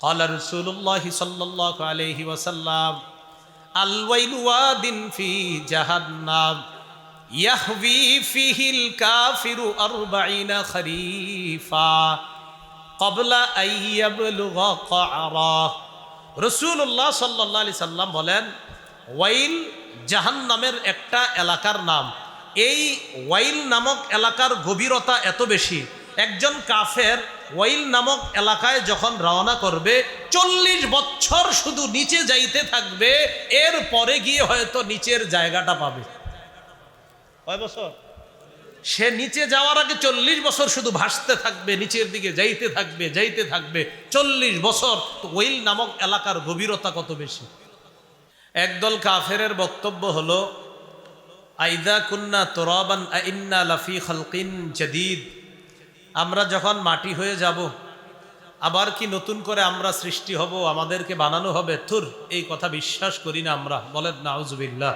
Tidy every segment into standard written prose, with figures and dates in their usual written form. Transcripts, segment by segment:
ক্বালা রাসূলুল্লাহি সাল্লাল্লাহু আলাইহি ওয়াসাল্লাম আল ওয়াইলু ওয়াদিন ফি জাহান্নাম ইয়াহবি ফিহিল কাফিরু 40 খরিফা ক্বাবলা আন ইয়াবলুগা ক্বারা। রাসূলুল্লাহ সাল্লাল্লাহু আলাইহি সাল্লাম বলেন, ওয়াইল জাহান্নামের একটা এলাকার নাম। এই ওয়াইল নামক এলাকার গভীরতা এত বেশি, একজন কাফের ওয়াইল নামক এলাকায় যখন রওনা করবে 40 বছর শুধু নিচে যাইতে থাকবে, এর পরে গিয়ে হয়তো নিচের জায়গাটা পাবে। কয় বছর? সে নিচে যাওয়ার আগে 40 বছর শুধু ভাসতে থাকবে, নিচের দিকে যাইতে থাকবে, যাইতে থাকবে 40 বছর। তো ওয়াইল নামক এলাকার গভীরতা কত বেশি। একদল কাফেরের বক্তব্য হলো, আইদা কুন্না তুরাবান আইন্না লাফি খালকিন জাদীদ, আমরা যখন মাটি হয়ে যাব আবার কি নতুন করে আমরা সৃষ্টি হব, আমাদেরকে বানানো হবে? থুর, এই কথা বিশ্বাস করি না আমরা। বলেন নাউজুবিল্লাহ।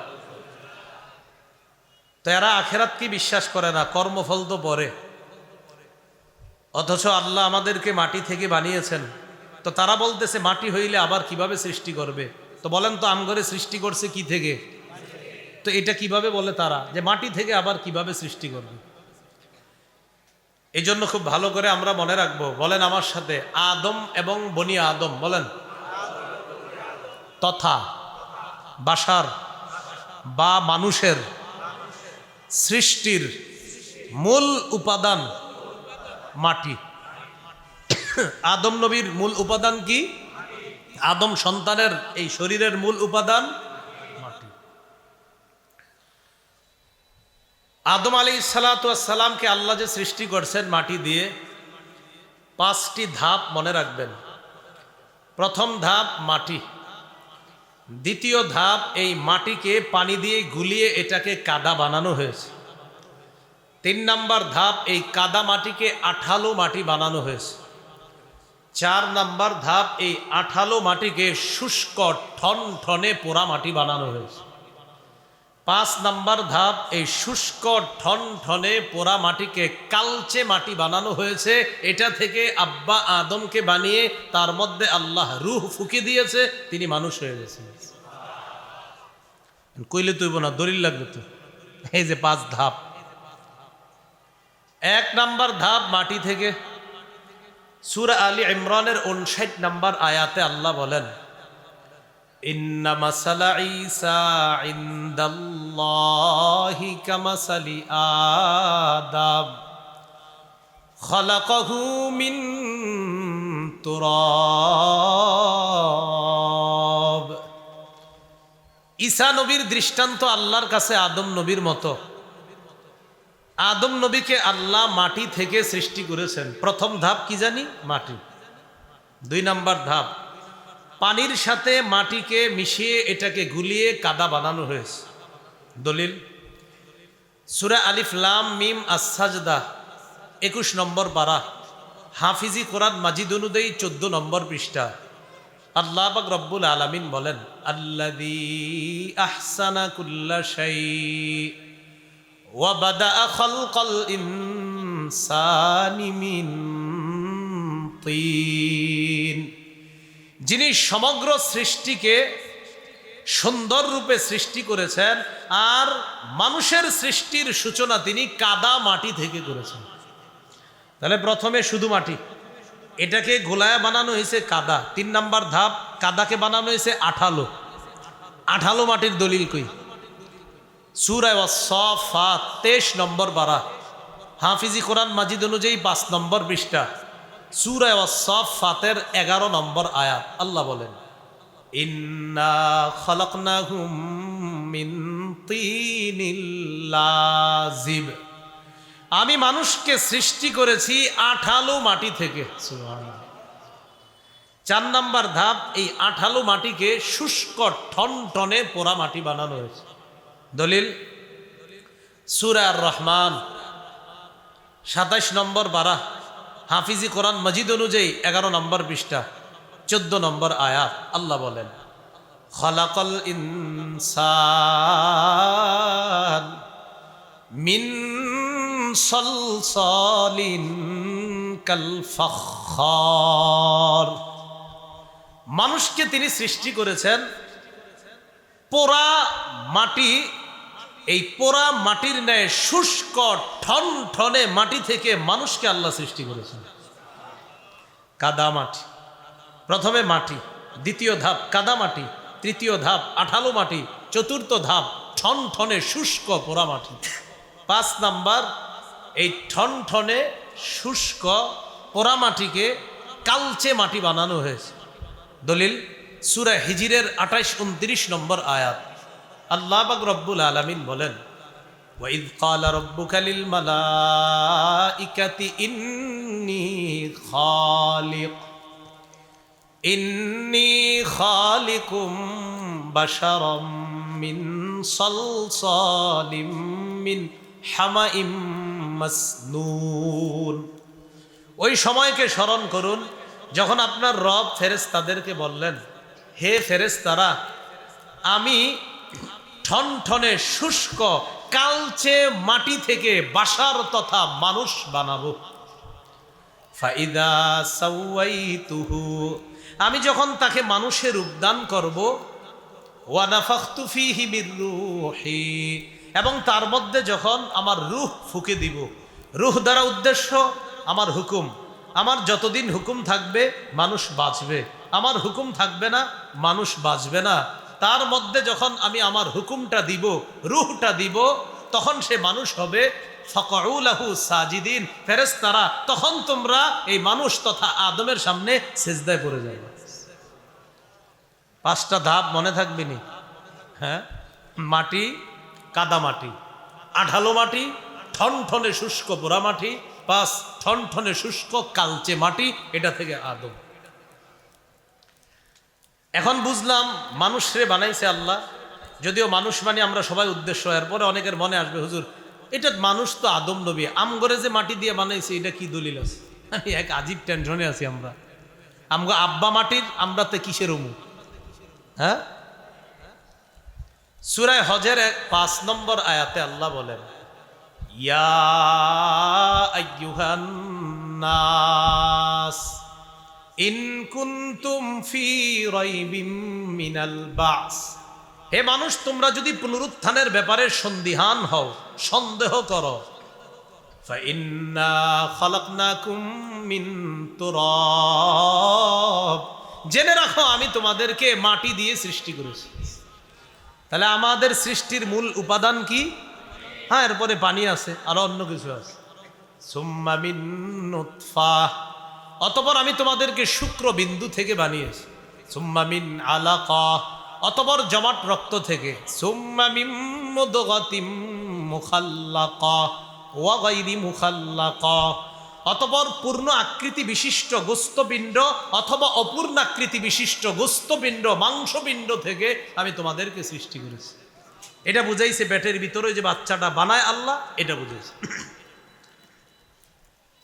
তো এরা আখেরাত কি বিশ্বাস করে না, কর্মফল তো পরে। অথচ আল্লাহ আমাদেরকে মাটি থেকে বানিয়েছেন। তো তারা বলতেছে মাটি হইলে আবার কিভাবে সৃষ্টি করবে? তো বলেন তো আমগরে সৃষ্টি করছে কি থেকে? তো এটা কিভাবে বলে তারা যে মাটি থেকে আবার কিভাবে সৃষ্টি করবে? এই জন্য খুব ভালো করে আমরা মনে রাখবো। বলেন আমার সাথে, আদম এবং বনি আদম। বলেন তথা বাশার বা মানুষের সৃষ্টির মূল উপাদান মাটি। আদম নবীর মূল উপাদান কি? আদম সন্তানের এই শরীরের মূল উপাদান মাটি। আদম আলাইহিস সালাতু ওয়াস সালামকে আল্লাহ যে সৃষ্টি করছেন মাটি দিয়ে, 5টি ধাপ মনে রাখবেন। প্রথম ধাপ মাটি, দ্বিতীয় ধাপ এই মাটিকে পানি দিয়ে গুলিয়ে এটাকে কাদা বানানো হয়েছে। 3 নাম্বার ধাপ এই কাদা মাটিকে আঠালো মাটি বানানো হয়েছে। 4 নাম্বার ধাপ এই আঠালো মাটিকে শুষ্ক ঠনঠনে পোড়া মাটি বানানো হয়েছে। 5 নাম্বার ধাপ এই শুষ্ক ঠনঠনে পোড়া মাটিকে কালচে মাটি বানানো হয়েছে। এটা থেকে আব্বা আদমকে বানিয়ে তার মধ্যে আল্লাহ রূহ ফুঁকে দিয়েছে, তিনি মানুষ হয়ে গেছেন। কইলে তুইব না, দলিল লাগবে তো। এই যে 5 ধাপ। 1 নাম্বার ধাপ মাটি থেকে। সূরা আলী ইমরানের 59 নাম্বার আয়াতে আল্লাহ বলেন, ইন্না মাসালা ঈসা ইনদাল্লাহি কামাসালি আদম খালাকাহু মিন তুরাব। ঈসা নবীর দৃষ্টান্ত আল্লাহর কাছে আদম নবীর মতো। আদম নবীকে আল্লাহ মাটি থেকে সৃষ্টি করেছেন। প্রথম ধাপ কি জানি? মাটি। 2 নাম্বার ধাপ পানির সাথে মাটিকে মিশিয়ে এটাকে গুলিয়ে কাদা বানানো হয়েছে। দলিল সূরা আলিফ লাম মিম আস-সাজদা 21 নম্বর পারা, হাফিজি কোরআন মাজিদ অনুযায়ী 14 নম্বর পৃষ্ঠা। আল্লাহ পাক রব্বুল আলামিন বলেন, আল্লাযী আহসানা কুল্লা শাই ওয়া বাদাআ খালকাল ইনসানি মিন তিন। যিনি সমগ্র সৃষ্টিকে সুন্দর রূপে সৃষ্টি করেছেন, আর মানুষের সৃষ্টির সূচনা তিনি কাদা মাটি থেকে করেছেন। তাহলে প্রথমে শুধু মাটি, এটাকে গোলায় বানানো হয়েছে কাদা। 3 নাম্বার ধাপ কাদাকে বানানো হয়েছে আঠালো। আঠালো মাটির দলিল কই? সূরা ওয়াস-সাফাত 23 নম্বর পারা, হাফিজি কোরআন মাজিদ অনুযায়ী 5 নম্বর পৃষ্ঠা। সূরা ওয়াস-সাফাতের 11 নম্বর আয়াত আল্লাহ বলেন, ইন্না খালাকনাহুম মিন তিনিল লাযিব। আমি মানুষকে সৃষ্টি করেছি আঠালো মাটি থেকে। সুবহানাল্লাহ। 4 নাম্বার ধাপ এই আঠালো মাটিকে শুষ্ক ঠনঠনে পোড়া মাটি বানানো হয়েছে। দলিল সূরা আর-রহমান 27 নম্বর পারা, হাফিজি কোরআন মাজিদ অনুযায়ী 11 নম্বর পৃষ্ঠা 14 নম্বর আয়াত আল্লাহ বলেন, খালাকাল ইনসান মিন সালসালিন কাল ফাখখার। মানুষকে তিনি সৃষ্টি করেছেন পোড়া মাটি, এই পোড়া মাটির ন্যায় শুষ্ক ঠনঠনে মাটি থেকে মানুষকে আল্লাহ সৃষ্টি করেছেন। কাদা মাটি, প্রথমে মাটি, দ্বিতীয় ধাপ কাদা মাটি, তৃতীয় ধাপ আঠালো মাটি, চতুর্থ ধাপ ঠনঠনে শুষ্ক পোড়া মাটি, 5 নাম্বার এই ঠনঠনে শুষ্ক পোড়া মাটিকে কালচে মাটি বানানো হয়েছে। দলিল সূরা হিজরের 28-29 নম্বর আয়াত। আল্লাহ পাক রব্বুল আলামিন বলেন, ওয়াইদ ক্বালা রাব্বুকা লিল মালাইকাতি ইন্নী খালিকুম বাশারাম মিন সালসালিম মিন হামাইম মাসনুন। ওই সময়কে স্মরণ করুন যখন আপনার রব ফেরেশতাদেরকে বললেন, হে ফেরেশতারা, আমি ঠনঠনে শুষ্ক কালচে মাটি থেকে বাশার তথা মানুষ বানাবো। ফাইদা সাওয়াইতুহু, আমি যখন তাকে মানুষের রূপ দান করব, ওয়া নাফাখতু ফীহি মির রূহি, এবং তার মধ্যে যখন আমার রূহ ফুঁকে দিব। রূহ দ্বারা উদ্দেশ্য আমার হুকুম। আমার যতদিন হুকুম থাকবে মানুষ বাঁচবে, আমার হুকুম থাকবে না মানুষ বাঁচবে না। তার মধ্যে যখন আমি আমার হুকুমটা দিব, রূহটা দিব, তখন সে মানুষ হবে। ফাকউ লাহু সাজিদিন, ফেরেশতারা তখন তোমরা এই মানুষ তথা আদমের সামনে সিজদায় পড়ে যাবে। 5টা ধাপ মনে থাকবে নি? হ্যাঁ, মাটি, কাদা মাটি, আঠালো মাটি, ঠনঠনে শুষ্ক পোড়া মাটি, 5 ঠনঠনে শুষ্ক কালচে মাটি, এটা থেকে আদম। এখন বুঝলাম মানুষরে বানাইছে আল্লাহ। যদিও মানুষ মানে আমরা সবাই উদ্দেশ্য, এরপরে অনেকের মনে আসবে, হুজুর এটা মানুষ তো আদম নবী, আমগরে যে মাটি দিয়ে বানাইছে এটা কি দলিল আছে? আমি এক আজীব টেনশনে আছি আমরা। আমগো আব্বা মাটির, আমরাতে কিসের অমু? হ্যাঁ, সূরা হজের 5 নম্বর আয়াতে আল্লাহ বলেন, ইয়া আইয়ুহান নাস ইন কুনতুম ফি রাইবিম মিনাল বাস, হে মানুষ তোমরা যদি পুনরুত্থানের ব্যাপারে সন্দিহান হও, সন্দেহ করো, ফাইন্না খালাকনাকুম মিন তুরাব, জেনে রাখো আমি তোমাদেরকে মাটি দিয়ে সৃষ্টি করেছি। তাহলে আমাদের সৃষ্টির মূল উপাদান কি? হ্যাঁ, এরপরে পানি আছে, আরো অন্য কিছু আছে। সুম্মা মিন নুতফাহ, অতঃপর আমি তোমাদেরকে শুক্র বিন্দু থেকে বানিয়েছি। সুম্মা মিন আলাকা, অতঃপর জমাট রক্ত থেকে। সুম্মা মিন মুদগাতিম মুখাল্লাকা ওয়া গায়রি মুখাল্লাকা, অতঃপর পূর্ণ আকৃতি বিশিষ্ট গোস্তপিণ্ড অথবা অপূর্ণ আকৃতি বিশিষ্ট গোস্তপিণ্ড মাংসপিণ্ড থেকে আমি তোমাদেরকে সৃষ্টি করেছি। এটা বুঝাইছে পেটের ভিতরে যে বাচ্চাটা বানায় আল্লাহ, এটা বুঝাইছে।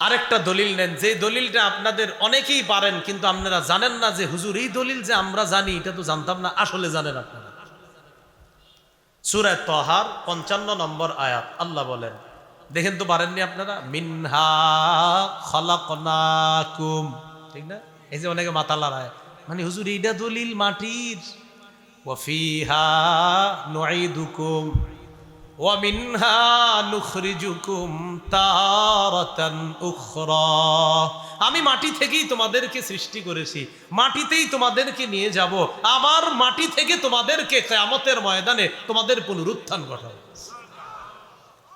আরেকটা দলিল নেন, যে দলিলটা আপনাদের অনেকেই পারেন কিন্তু আপনারা জানেন না যে হুজুর এই দলিল যে আমরা জানি এটা তো জানতাম না, আসলে জানেন আপনারা। সূরা তাহার 55 নম্বর আয়াত আল্লাহ বলেন, দেখেন তো পারেননি আপনারা, মিনহা খালাকনাকুম, ঠিক না? এই যে অনেকে মাথা লড়ায়, মানে হুজুর এইটা দলিল মাটির। ওয়া ফিহা নুঈদুকুম ওয়া মিনহা নুখরিজুকুম তারাতান উখরা, আমি মাটি থেকেই তোমাদেরকে সৃষ্টি করেছি, মাটিতেই তোমাদেরকে নিয়ে যাব, আবার মাটি থেকে তোমাদেরকে কিয়ামতের ময়দানে তোমাদের পুনরুত্থান ঘটাবো।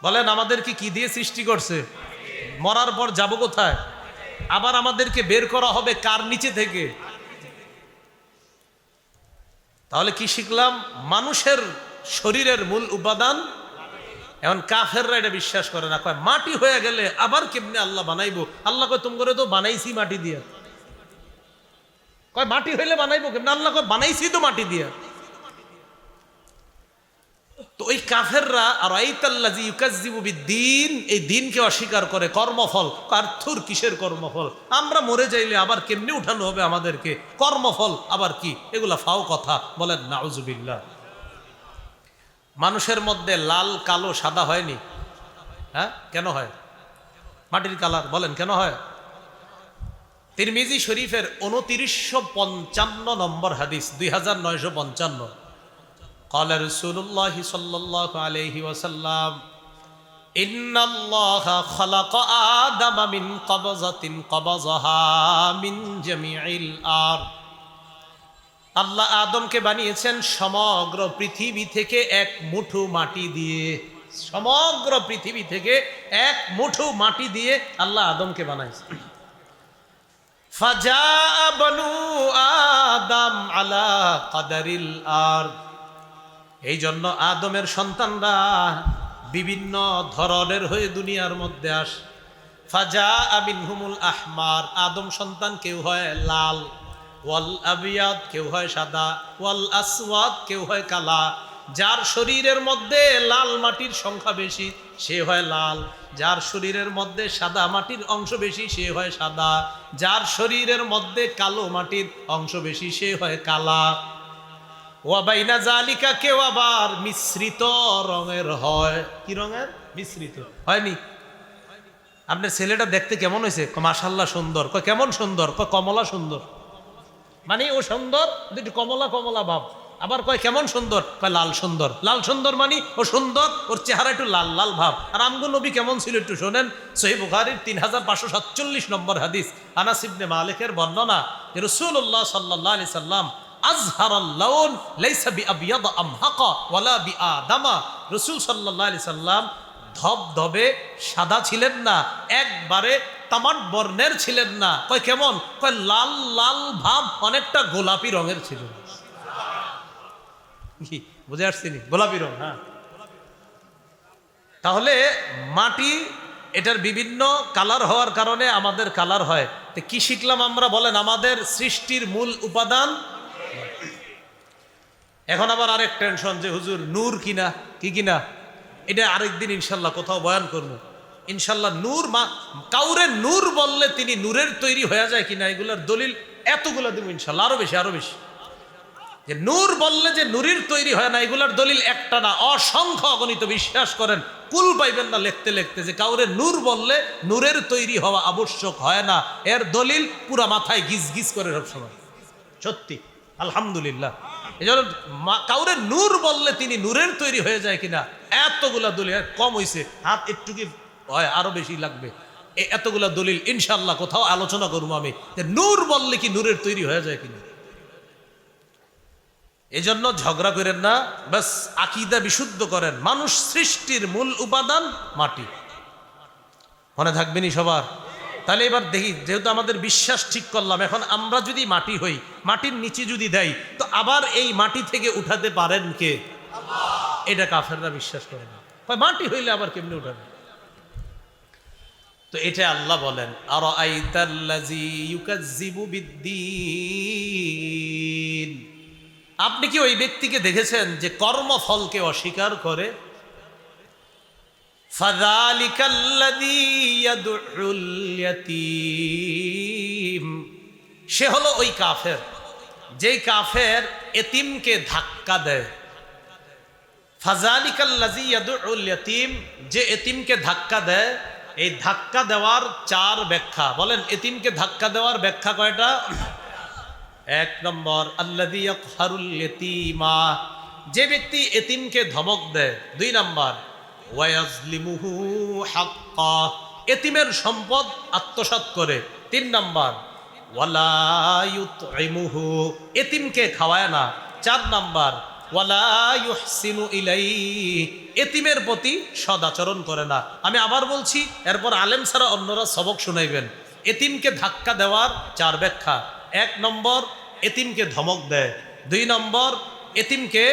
বলেন আমাদেরকে কি দিয়ে সৃষ্টি করছে? মরার পর যাব কোথায়? আবার আমাদেরকে বের করা হবে কার নিচে থেকে? তাহলে কি শিখলাম? মানুষের শরীরের মূল উপাদান। এখন কাফেররা এটা বিশ্বাস করে না, কয় মাটি হয়ে গেলে আবার কেমনে আল্লাহ বানাইবো? আল্লাহ কয় তোমরা তো বানাইছি মাটি দিয়া। কয় মাটি হইলে বানাইবো কেমনে? আল্লাহ কয় বানাইছি তো মাটি দিয়া। তো ওই কাফেররা আর আইতাল্লাযী ইউকাজ্জিবু বিদ্দীন, এই দিনকে অস্বীকার করে। কর্মফল, কার্থুর কিসের কর্মফল? আমরা মরে যাইলে আবার কেমনে উঠানো হবে আমাদেরকে? কর্মফল আবার কি? এগুলা ফাও কথা। বলেন নাউজুবিল্লাহ। মানুষের মধ্যে লাল কালো সাদা হয়নি? হ্যাঁ, কেন হয়? মাটির কালার, বলেন কেন হয়? তিরমিজি শরীফের 2955 নম্বর হাদিস, 2955। قال رسول الله صلى الله عليه وسلم إن الله خلق آدم من قبضة قبضها من جميع الأرض। আল্লাহ আদমকে বানিয়েছেন সমগ্র পৃথিবী থেকে এক মুঠো মাটি দিয়ে। সমগ্র পৃথিবী থেকে এক মুঠো মাটি দিয়ে আল্লাহ আদমকে বানাইছেন। ফাজাআ বানু আদম আলা কাদারিল আরদ। এই জন্য আদমের সন্তানরা বিভিন্ন ধরনের হয়ে দুনিয়ার মধ্যে আসে। ফাজাআ মিনহুমুল আহমার, আদম সন্তান কেউ হয় লাল, ওয়াল আবিয়াদ কেউ হয় সাদা, ওয়াল আসওয়াদ কেউ হয় কালা। যার শরীরের মধ্যে লাল মাটির সংখ্যা বেশি সে হয় লাল, যার শরীরের মধ্যে সাদা মাটির অংশ বেশি সে হয় সাদা, যার শরীরের মধ্যে কালো মাটির অংশ বেশি সে হয় কালা। ওয়া বাইনা জালিকা, কেউ আবার মিশ্রিত রঙের হয়। কি রঙের? মিশ্রিত। হয়নি? আপনার ছেলেটা দেখতে কেমন হয়েছে? মাশাআল্লাহ সুন্দর। কয় কেমন সুন্দর? কয় কমলা সুন্দর। মানে ও সুন্দর, একটু কমলা কমলা ভাব। আবার কয় কেমন সুন্দর? কয় লাল সুন্দর। লাল সুন্দর মানে ও সুন্দর, ওর চেহারা একটু লাল লাল ভাব। আর আমগো নবী কেমন ছিল একটু শোনেন। সহিহ বুখারীর 3547 নম্বর হাদিস, আনাস ইবনে মালিকের বর্ণনা, যে রাসূলুল্লাহ সাল্লাল্লাহু আলাইহি সাল্লাম আযহারাল লাউন লাইসা বিআবিয়াদ আমহাকা ওয়ালা বিআদামা। রাসূল সাল্লাল্লাহু আলাইহি সাল্লাম ধবধবে সাদা ছিলেন না, একবারে তামাট বর্ণের ছিলেন না। কয় কেমন? কয় লাল লাল ভাব, অনেকটা গোলাপি রঙের ছিল। বুঝে আসছিনি? গোলাপি রং। হ্যাঁ, তাহলে মাটি এটার বিভিন্ন কালার হওয়ার কারণে আমাদের কালার হয়। তো কি শিখলাম আমরা বলেন? আমাদের সৃষ্টির মূল উপাদান। এখন আবার আরেক টেনশন যে হুজুর নূর কিনা, কি কিনা, এটা আরেকদিন ইনশাল্লাহ কোথাও বয়ান করবো ইনশাল্লাহ। নূর কাউরে নূর বললে তিনি নূরের তৈরি হয়ে যায় কিনা, এগুলোর দলিল এতগুলো দেবো ইনশাল্লাহ, আরো বেশি আরো বেশি। যে নূর বললে যে নূরের তৈরি হয় না, এগুলার দলিল একটা না, অসংখ্য অগণিত। বিশ্বাস করেন, কুল পাইবেন না লিখতে লিখতে, যে কাউরে নূর বললে নূরের তৈরি হওয়া আবশ্যক হয় না। এর দলিল পুরা মাথায় গিজ গিজ করে সবসময়। সত্যি আলহামদুলিল্লাহ। এই জন্য কাউরে নূর বললে তিনি নূরের তৈরি হয়ে যায় কিনা, এতগুলা দলিল। কম হয়েছে, হাত একটু কি হয়, আরো বেশি লাগবে। এতগুলা দলিল ইনশাল্লাহ কোথাও আলোচনা করবো আমি, যে নূর বললে কি নূরের তৈরি হয়ে যায় কিনা। এই জন্য ঝগড়া করেন না, বাস আকীদা বিশুদ্ধ করেন। মানুষ সৃষ্টির মূল উপাদান মাটি, মনে থাকবেনি সবার। তাহলে এবার দেখি, যেহেতু আমাদের বিশ্বাস ঠিক করলাম, এখন আমরা যদি মাটি হই, মাটির নিচে যদি দেয়, তো আবার এই মাটি থেকে উঠাতে পারেন কে? এটা কাফেররা বিশ্বাস করে না। মাটি হইলে আবার কেমনে উঠাবে? তো এটা আল্লাহ বলেন, আরাআইতাল্লাযী ইউকাজ্জিবু বিদ্দীন। আপনি কি ওই ব্যক্তিকে দেখেছেন যে কর্মফলকে অস্বীকার করে? ফাযালিকাল্লাযী ইয়াদউল ইয়াতীম। সে হলো ওই কাফের, যেই কাফের এতিমকে ধাক্কা দেয়। ফাযালিকাল্লাযী ইয়াদউল ইয়াতীম, যে এতিমকে ধাক্কা দেয়। এই ধাক্কা দেওয়ার 4 ব্যাখ্যা। বলেন, এতিমকে ধাক্কা দেওয়ার ব্যাখ্যা কয়টা? 1 নম্বর, আল্লাযী ইয়াকহারুল ইয়াতীমা, যে ব্যক্তি এতিমকে ধমক দেয়। 2 নম্বর, ওয়া ইয়াজলিমুহু হাক্কা, এতিমের সম্পদ আত্মসাৎ করে। 3 নম্বর, ওয়ালা ইউতঈমুহু, এতিমকে খাওয়ায় না। 4 নম্বর, ওয়ালা ইউহসিনু ইলাইহি, এতিমের প্রতি সদাচরণ করে না। আমি আবার বলছি, এরপর আলেম ছাড়া অন্যরা সবক শুনাইবেন। এতিমকে ধাক্কা দেওয়ার 4 ব্যাখ্যা। 1 নম্বর, এতিমকে ধমক দেয়। 2 নম্বর, এতিমকে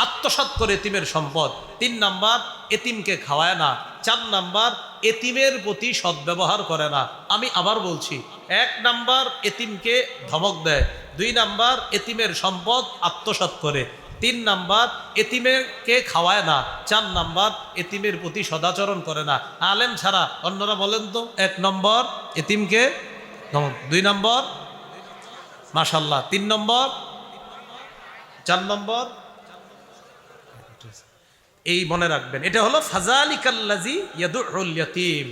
আত্মসাৎ করে এতিমের সম্পদ। 3 নম্বর, এতিমকে খাওয়ায় না। 4 নম্বর, এতিমের প্রতি সদ্ব্যবহার করে না। আমি আবার বলছি, 1 নম্বর, এতিমকে ধমক দেয়। 2 নম্বর, এতিমের সম্পদ আত্মসাৎ করে। 3 নম্বর, এতিমকে খাওয়ায় না। 4 নম্বর, এতিমের প্রতি সদাচরণ করে না। আলেম ছাড়া অন্যরা বলেন তো। 1 নম্বর, এতিমকে ধমক। 2 নম্বর, মাশাআল্লাহ। 3 নম্বর, 4 নম্বর, এই মনে রাখবেন। এটা হলো ফাযালিকাল্লাযী ইয়াদউল ইয়াতীম।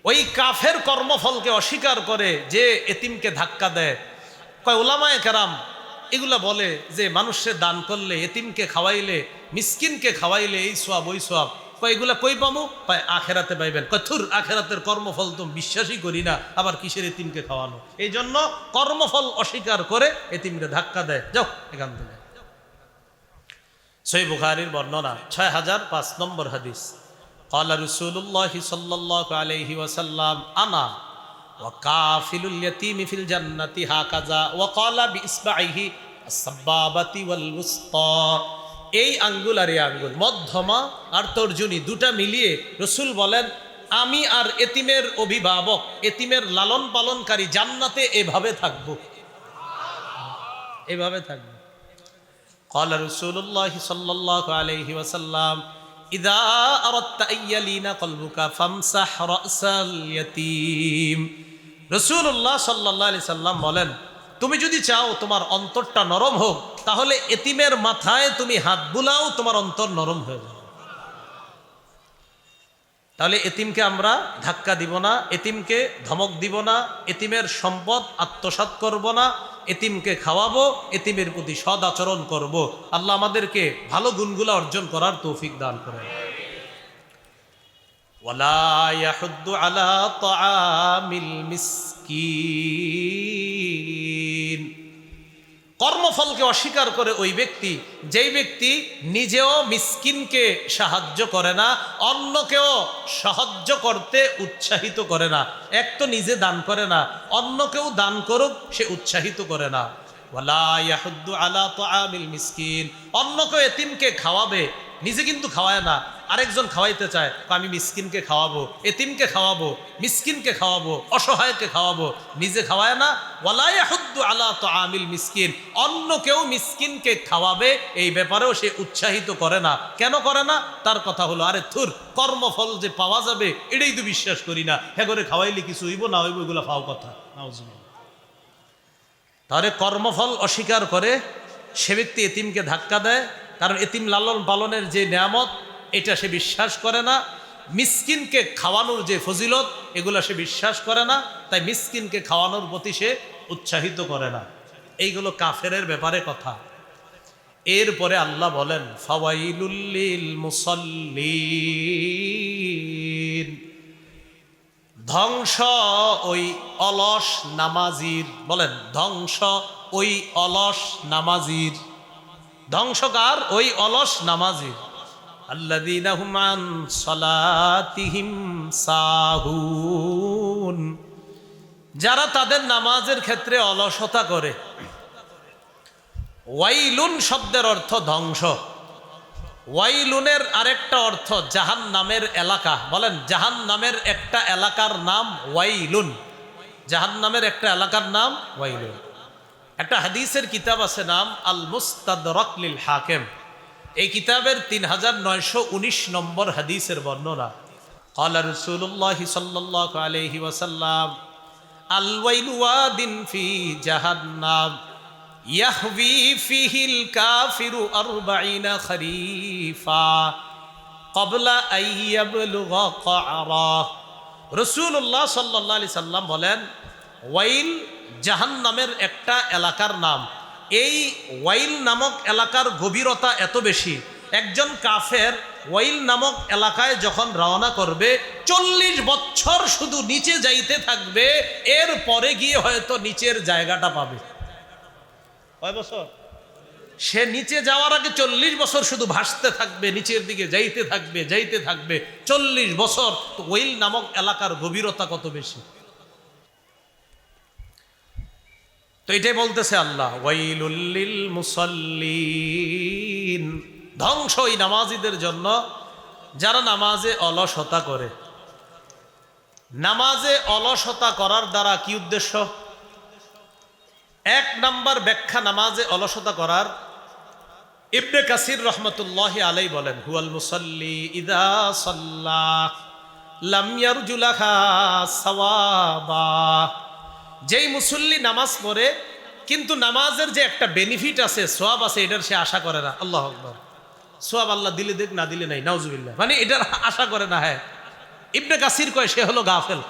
ওই কাফের কর্মফলকে অস্বীকার করে যে এতিমকে ধাক্কা দেয়। কয় উলামায়ে কেরাম এগুলা বলে যে মানুষের দান করলে, এতিমকে খাওয়াইলে, মিসকিনকে খাওয়াইলে এই সোয়াব ওই সোয়াব। কয় এগুলা কই পামু? কয় আখেরাতে পাইবেন। কয় থুর, আখেরাতের কর্মফল তো বিশ্বাসই করি না, আবার কিসের এতিমকে খাওয়ানো। এই জন্য কর্মফল অস্বীকার করে এতিমকে ধাক্কা দেয়। যাও এখান থেকে। সহিহ বুখারীর বর্ণনা 6005 নম্বর হাদিস। قال رسول الله صلى الله عليه وسلم انا وكافل اليتيم في الجنه هكذا وقال باصبعه السبابه والوسطى। এই আঙ্গুল আর এই আঙ্গুল, মধ্যমা আর তর্জনী দুটা মিলিয়ে রসুল বলেন আমি আর এতিমের অভিভাবক, এতিমের লালন পালনকারী জান্নাতে এভাবে থাকবো, এভাবে থাকবো। قال رسول الله صلى الله عليه وسلم إذا أردت أن يلين قلبك فامسح رأس اليتيم। রাসূলুল্লাহ সাল্লাল্লাহু আলাইহি সাল্লাম বলেন তুমি যদি চাও তোমার অন্তরটা নরম হোক, তাহলে এতিমের মাথায় তুমি হাত বুলাও, তোমার অন্তর নরম হয়ে যাবে। তাহলে এতিমকে আমরা ধাক্কা দিব না, এতিমকে ধমক দিব না, এতিমের সম্পদ আত্মসাৎ করব না, এতিমকে খাওয়াবো, এতিমের প্রতি সদ আচরণ করব। আল্লাহ আমাদেরকে ভালো গুণগুলো অর্জন করার তৌফিক দান করেন। ওয়ালা ইয়াহুদ্দু আলা তাআমিল মিসকিন। কর্মফলকে অস্বীকার করে ওই ব্যক্তি, যেই ব্যক্তি নিজেও মিসকিনকে সাহায্য করে না, অন্যকেও সাহায্য করতে উৎসাহিত করে না। এক তো নিজে দান করে না, অন্যকেও দান করুক সে উৎসাহিত করে না। ওয়ালা ইয়াহুদ্দু আলা তাআমিল মিসকিন। অন্যকে এতিমকে খাওয়াবে, নিজে কিন্তু খাওয়ায় না, আরেকজন খাওয়াইতে চায়, আমি মিসকিনকে খাওয়াবো, এতিমকে খাওয়াবো, মিসকিনকে খাওয়াবো, অসহায়কে খাওয়াবো, নিজে খাওয়ায় না। ওয়ালা ইয়াহুদ্দু আলা তাআমিল মিসকিন। অন্য কেউ মিসকিনকে খাওয়াবে এই ব্যাপারেও সে উৎসাহিত করে না। কেন করে না? তার কথা হলো আরে থুর, কর্মফল যে পাওয়া যাবে এটাই তো বিশ্বাস করি না, হ্যাঁ করে খাওয়াইলে কিছু হইব না হইব, এগুলো ফাও কথা। তাহলে কর্মফল অস্বীকার করে সে ব্যক্তি এতিমকে ধাক্কা দেয়, কারণ এতিম লালন পালনের যে নিয়ামত এটা সে বিশ্বাস করে না। মিসকিনকে খাওয়ানোর যে ফজিলত এগুলো সে বিশ্বাস করে না, তাই মিসকিনকে খাওয়ানোর প্রতি সে উৎসাহিত করে না। এইগুলো কাফেরের ব্যাপারে কথা। এরপরে আল্লাহ বলেন ফাওয়াইলুল লিল মুসাল্লিন। ধ্বংস ওই অলস নামাজির। বলেন ধ্বংস ওই অলস নামাজির। ধ্বংসকার ওই অলস নামাজির। আল্লাযীনা হুম আন সালাতিহিম সাহুন। যারা তাদের নামাজের ক্ষেত্রে অলসতা করে। ওয়াইলুন শব্দের অর্থ ধ্বংস। ওয়াইলুনের আরেকটা অর্থ জাহান্নামের এলাকা। বলেন জাহান্নামের একটা এলাকার নাম ওয়াইলুন। জাহান্নামের একটা এলাকার নাম ওয়াইলুন। একটা হাদিসের কিতাব আছে নাম আল মুস্তাদরাক লিল হাকিম। এই কিতাবের 3919 নম্বর হাদিসের বর্ণনা। ক্বালা রাসূলুল্লাহ সাল্লাল্লাহু আলাইহি ওয়াসাল্লাম আল ওয়াইলু ওয়াদিন ফি জাহান্নাম ইয়াহবি ফিহিল কাফিরু 40 খরিফা ক্বাবলা আন ইয়াবলুগা ক্বারা। রাসূলুল্লাহ সাল্লাল্লাহু আলাইহি সাল্লাম বলেন ওয়াইল জাহান্নামের একটা এলাকার নাম। এই ওয়াইল নামক এলাকার গভীরতা এত বেশি, একজন কাফের ওয়াইল নামক এলাকায় যখন রওনা করবে 40 বছর শুধু নিচে যাইতে থাকবে, এর পরে গিয়ে হয়তো নিচের জায়গাটা পাবে। কয় বছর? সে নিচে যাওয়ার আগে 40 বছর শুধু ভাসতে থাকবে, নিচের দিকে যাইতে থাকবে, যাইতে থাকবে 40 বছর। তো ওয়াইল নামক এলাকার গভীরতা কত বেশি। তো এটাই বলতেছে আল্লাহ ওয়াইলুল লিল মুসাল্লিন। ধ্বংস ওই নামাজীদের জন্য যারা নামাজে অলসতা করে। নামাজে অলসতা করার দ্বারা কি উদ্দেশ্য? এক নাম্বার ব্যাখ্যা নামাজে অলসতা করার, ইবনে কাসির রহমতুল্লাহি আলাইহি বলেন হুয়াল মুসাল্লি ইযা সাল্লা লাম ইয়ারজু লাহা সাওয়াবা। যেই মুসল্লি নামাজ পড়ে কিন্তু নামাজের যে একটা বেনিফিট আছে, সোয়াব আছে, এটার সে আশা করে না। আল্লাহু আকবার। সোয়াব আল্লাহ দিলে দেখ, না দিলে নাই, নাউজুবিল্লাহ, মানে এটার আশা করে না। হ্যাঁ ইবনে কাসির কয় সে হলো গাফেল।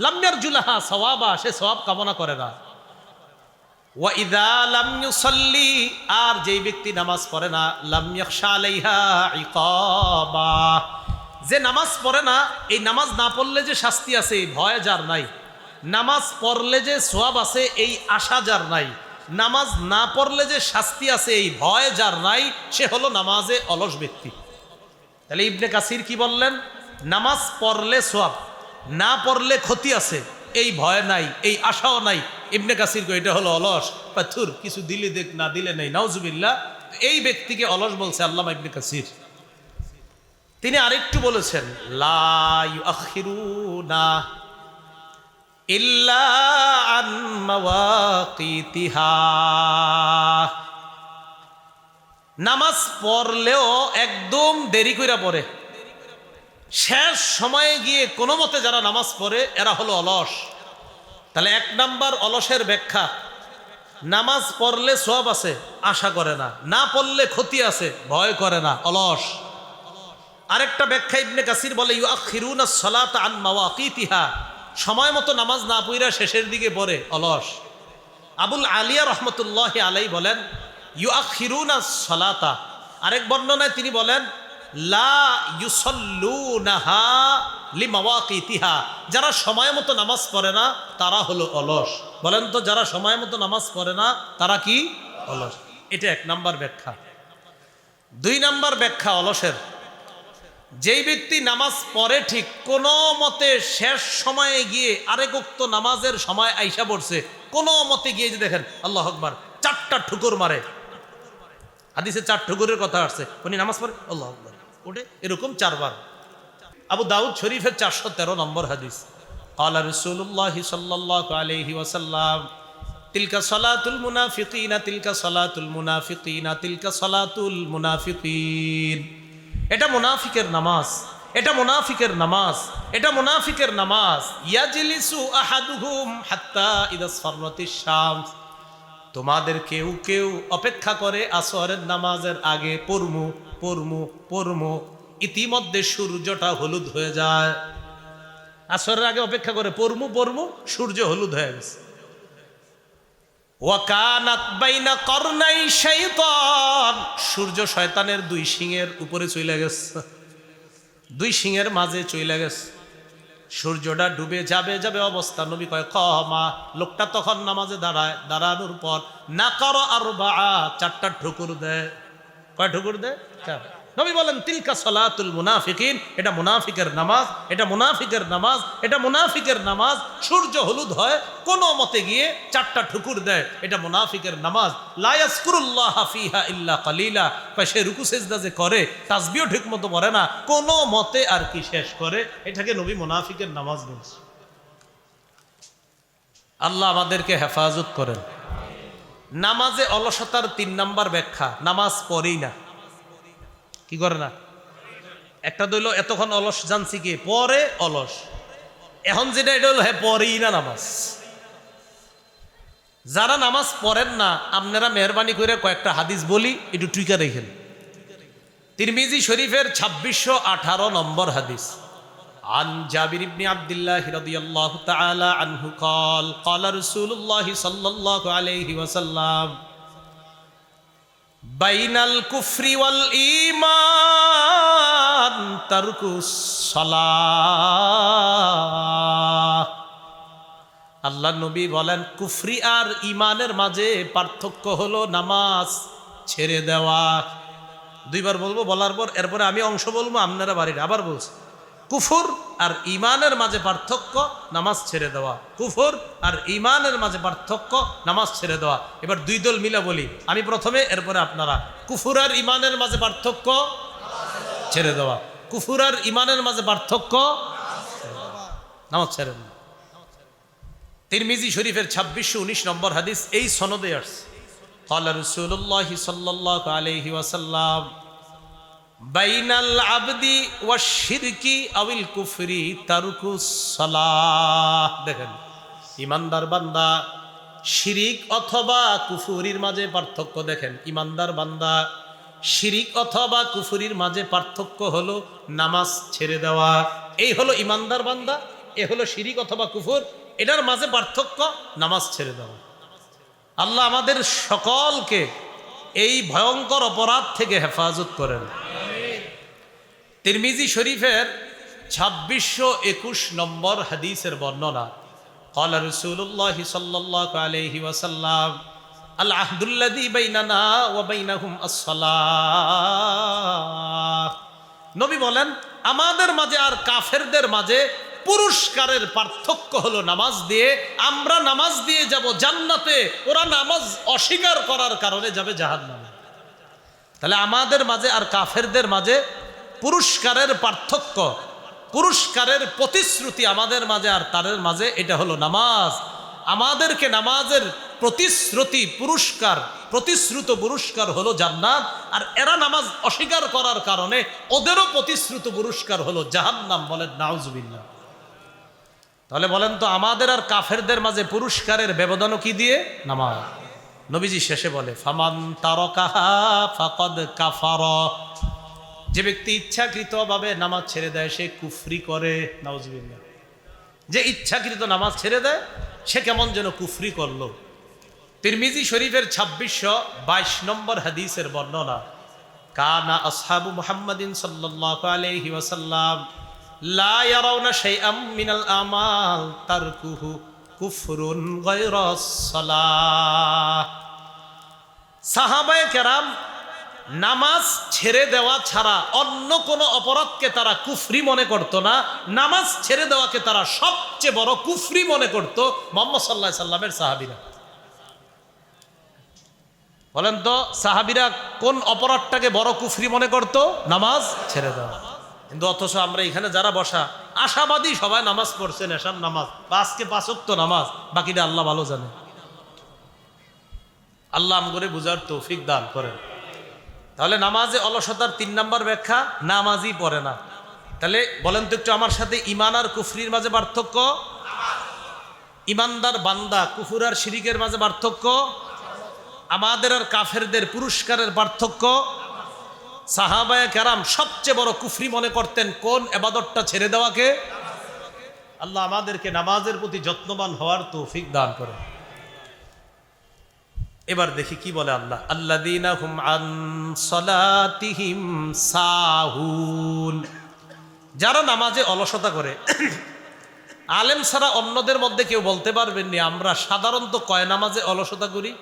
লাম ইয়ারজুলাহা সওয়াবা, সে সওয়াব কামনা করে না। ওয়া ইযা লাম ইউসাল্লি, আর যেই ব্যক্তি নামাজ পড়ে না, লাম ইয়াখশা আলাইহা ইকাবা, যে নামাজ পড়ে না, এই নামাজ না পড়লে যে শাস্তি আছে এই ভয় যার নাই, নামাজ পড়লে যে সওয়াব আছে এই আশা যার নাই, নামাজ না পড়লে যে শাস্তি আছে এই ভয় যার নাই, সে হলো নামাজে অলস ব্যক্তি। তাহলে ইবনে কাসির কি বললেন? নামাজ পড়লে সওয়াব, না পড়লে ক্ষতি আছে, এই ভয় নাই, এই আশাও নাই। ইবনে কাসির কয় এটা হলো অলস, পাথুর, কিছু দিলে দেখ, না দিলে নেই, নাউজুবিল্লাহ। এই ব্যক্তিকে অলস বলছে আল্লামা ইবনে কাসির। তিনি আরেকটু বলেছেন, লা ইউআখিরুনা ইল্লা আন মাওয়াকিতিহা, নামাজ পড়লেও একদম দেরি কইরা পড়ে, শেষ সময়ে গিয়ে কোনো মতে যারা নামাজ পড়ে এরা হলো অলস। তাহলে এক নাম্বার অলসের ব্যাখ্যা, নামাজ পড়লে সওয়াব আছে আশা করে না, না পড়লে ক্ষতি আছে ভয় করে না, অলস। আরেকটা ব্যাখ্যা ইবনে কাসির বলে, ইউআখিরুনা সলাতা আন মাওয়াকিতিহা, সময় মতো নামাজ না পড়া শেষের দিকে পড়ে, অলস। আবুল আলিয়া রহমতুল্লাহি আলাই বলেন ইউআখিরুনা সলাতা, আরেক বর্ণনায় তিনি বলেন লা ইউসাল্লুনাহা লিমাওয়াকিতিহা, যারা সময় মতো নামাজ পড়ে না তারা হলো অলস। বলেন তো, যারা সময় মতো নামাজ পড়ে না তারা কি অলস? এটা এক নাম্বার ব্যাখ্যা। দুই নাম্বার ব্যাখ্যা অলসের, যেই ব্যক্তি নামাজ পড়ে ঠিক, কোনো মতে শেষ সময়ে গিয়ে আরেক উক্ত নামাজের সময় আইসা পড়ছে, কোনো মতে গিয়ে যে দেখেন আল্লাহু আকবার 4টা ঠুকুর মারে, হাদিসে 4 ঠুকুরের কথা আসছে, উনি নামাজ পড়ে আল্লাহু আকবার ওঠে এরকম 4 বার। আবু দাউদ শরীফের 413 নম্বর হাদিস, ক্বালা রাসূলুল্লাহি সাল্লাল্লাহু আলাইহি ওয়াসাল্লাম, তিলকা সালাতুল মুনাফিকিনা, তিলকা সালাতুল মুনাফিকিনা, তিলকা সালাতুল মুনাফিকিন। এটা মুনাফিকের নামাজ, এটা মুনাফিকের নামাজ, এটা মুনাফিকের নামাজ। ইয়াজলিসু আহাদুহুম হাত্তা ইযা সাররাতিশ শামস, তোমাদের কেউ কেউ অপেক্ষা করে আসরের নামাজের আগে, পড়মু পড়মু পড়মু, ইতিমধ্যে সূর্যটা হলুদ হয়ে যায়। আসরের আগে অপেক্ষা করে পড়মু পড়মু, সূর্য হলুদ হয়ে গেছে। ওয়া কানাত বাইনা করনাই শাইতান, সূর্য শয়তানের 2 শিঙের উপরে চলে গেছে, 2 শিঙের মাঝে চলে গেছে। সূর্যটা ডুবে যাবে যাবে অবস্থা, নবী কয় কমা, লোকটা তখন নামাজে দাঁড়ায়, দাঁড়ানোর পর না করো আর 4টা ঠুকুর দেয়। কয় ঠুকুর দেয়? 4। নবী বলেন তিলকা সালাতুল মুনাফিকিন, এটা মুনাফিকের নামাজ, এটা মুনাফিকের নামাজ, এটা মুনাফিকের নামাজ। সূর্য হলুদ হয়, কোনো মতে গিয়ে 4টা ঠুকুর দেয়, এটা মুনাফিকের নামাজ। লা ইয়াজকুরুল্লাহ ফিহা ইল্লা কালিলা, সে রুকু সেজদা যে করে, তাসবিহও ঠিক মতো পড়ে না, কোনো মতে আর কি শেষ করে, এটাকে নবী মুনাফিকের নামাজ বলছে। আল্লাহ আমাদেরকে হেফাজত করেন। নামাজে অলসতার 3 নাম্বার ব্যাখ্যা, নামাজ পড়েই না। কি করে না? একটা দইল এতক্ষণ অলস জানছি কি পরে অলস, এখন যেটা এটা হলো হ্যাঁ পড়েই না নামাজ। যারা নামাজ পড়েন না আপনারা মেহরবানি করে কয়েকটা হাদিস বলি, একটু টুইকা দেখেন। তিরমিজি শরীফের 2618 নম্বর হাদিস, আন জাবির ইবনে আব্দুল্লাহ রাদিয়াল্লাহু তাআলা আনহু قال قال رسول الله صلى الله عليه وسلم বাইনাল কুফরি ওয়াল ঈমান তারকুস সালাহ। আল্লাহ নবী বলেন কুফরি আর ঈমানের মাঝে পার্থক্য হলো নামাজ ছেড়ে দেওয়া। 2 বার বলবো, বলার পর এরপরে আমি অংশ বলবো, আপনারা বাড়ির আবার বলছি। কুফর আর ঈমানের মাঝে পার্থক্য, নামাজ ছেড়ে দেওয়া। কুফর আর ঈমানের মাঝে পার্থক্য, নামাজ ছেড়ে দেওয়া। এবার 2 দল মিলা বলি, আমি প্রথমে, এরপরে আপনারা। কুফর আর ঈমানের মাঝে পার্থক্য, ছেড়ে দেওয়া। কুফর আর ঈমানের মাঝে পার্থক্য, নামাজ ছেড়ে দেওয়া। তিরমিজি শরীফের 2619 নম্বর হাদিস, এই সনদে আসছে, ক্বালা রাসূলুল্লাহ সাল্লাল্লাহু আলাইহি ওয়াসাল্লাম বাইনাল আবদি ওয়াশ শিরকি আউল কুফরি তারকুস সালাহ। দেখেন, ইমানদার বান্দা শিরিক অথবা কুফরির মাঝে পার্থক্য দেখেন। ইমানদার বান্দা শিরিক অথবা কুফরির মাঝে পার্থক্য হলো নামাজ ছেড়ে দেওয়া। এই হলো ইমানদার বান্দা, এ হলো শিরিক অথবা কুফর। এটার মাঝে পার্থক্য নামাজ ছেড়ে দেওয়া। আল্লাহ আমাদের সকলকে এই ভয়ঙ্কর অপরাধ থেকে হেফাজত করেন। তিরমিজি শরীফের 2621 নম্বর হাদিসের বর্ণনা, قال رسول الله صلى الله عليه وسلم العهد الذي بيننا وبينهم الصلاة। নবী বলেন, আমাদের মাঝে আর কাফেরদের মাঝে পুরস্কারের পার্থক্য হলো নামাজ দিয়ে। আমরা নামাজ দিয়ে যাব জান্নাতে, ওরা নামাজ অস্বীকার করার কারণে যাবে জাহান্নামে। তাহলে আমাদের মাঝে আর কাফেরদের মাঝে পুরস্কারের পার্থক্য, পুরস্কারের প্রতিশ্রুতি আমাদের মাঝে আর তাদের মাঝে, এটা হলো নামাজ। আমাদেরকে নামাজের প্রতিশ্রুতি পুরস্কার, প্রতিশ্রুত পুরস্কার হলো জান্নাত, আর এরা নামাজ অস্বীকার করার কারণে ওদেরও প্রতিশ্রুত পুরস্কার হলো জাহান্নাম। বলেন নাউজুবিল্লাহ। তাহলে বলেন তো, আমাদের আর কাফেরদের মাঝে পুরস্কারের ব্যবধানও কি দিয়ে? নামাজ। নবীজি শেষে বলে, ফামান তারাকাহা ফাকাদ কাফারা। যে ব্যক্তি ইচ্ছাকৃতভাবে নামাজ ছেড়ে দেয় সে কুফরি করে। নাউজুবিল্লাহ। যে ইচ্ছাকৃত নামাজ ছেড়ে দেয় সে কেমন যেন কুফরি করলো। তিরমিজি শরীফের 2622 নম্বর হাদিসের বর্ণনা, কানা আসহাবু মুহাম্মাদিন সাল্লাল্লাহু আলাইহি ওয়াসাল্লাম লা ইয়ারাউনা শাইআম মিনাল আমাল তারকুহু কুফরুন গায়রাস সালাহ। সাহাবায়ে কেরাম নামাজ ছেড়ে দেওয়া ছাড়া অন্য কোনো অপরাধকে তারা কুফরি মনে করত না। নামাজ ছেড়ে দেওয়াকে তারা সবচেয়ে বড় কুফরি মনে করত মুহাম্মদ সাল্লাল্লাহু আলাইহি সাল্লামের সাহাবীরা। বলেন তো, সাহাবীরা কোন অপরাধটাকে বড় কুফরি মনে করত? নামাজ ছেড়ে দেওয়া। কিন্তু অথচ আমরা এখানে যারা বসা আশাবাদী সবাই নামাজ পড়ছেন, এশার নামাজ বা আজকে 5 ওয়াক্ত নামাজ, বাকিটা আল্লাহ ভালো জানে। আল্লাহ আমগরে বুঝার তৌফিক দান করেন। তাহলে নামাজে অলসতার 3 নম্বর ব্যাখ্যা, নামাজই পড়ে না। তাহলে বলেন তো একটু আমার সাথে, ইমান আর কুফরির মাঝে পার্থক্য? ইমানদার বান্দা কুফর আর শিরিকের মাঝে পার্থক্য? আমাদের আর কাফেরদের পুরস্কারের পার্থক্য? সাহাবায়ে কেরাম সবচেয়ে বড় কুফরি মনে করতেন কোন ইবাদতটা ছেড়ে দেওয়াকে? আল্লাহ আমাদেরকে নামাজের প্রতি যত্নবান হওয়ার তৌফিক দান করেন। এবার দেখি কি বলে আল্লাহ, আল্লাযীনা হুম আন সালাতিহিম সাহুন। যারা নামাজে অলসতা করে, আলেম ছাড়া অন্যদের মধ্যে কেউ বলতে পারবেন না আমরা সাধারণত কয় নামাজে অলসতা করি?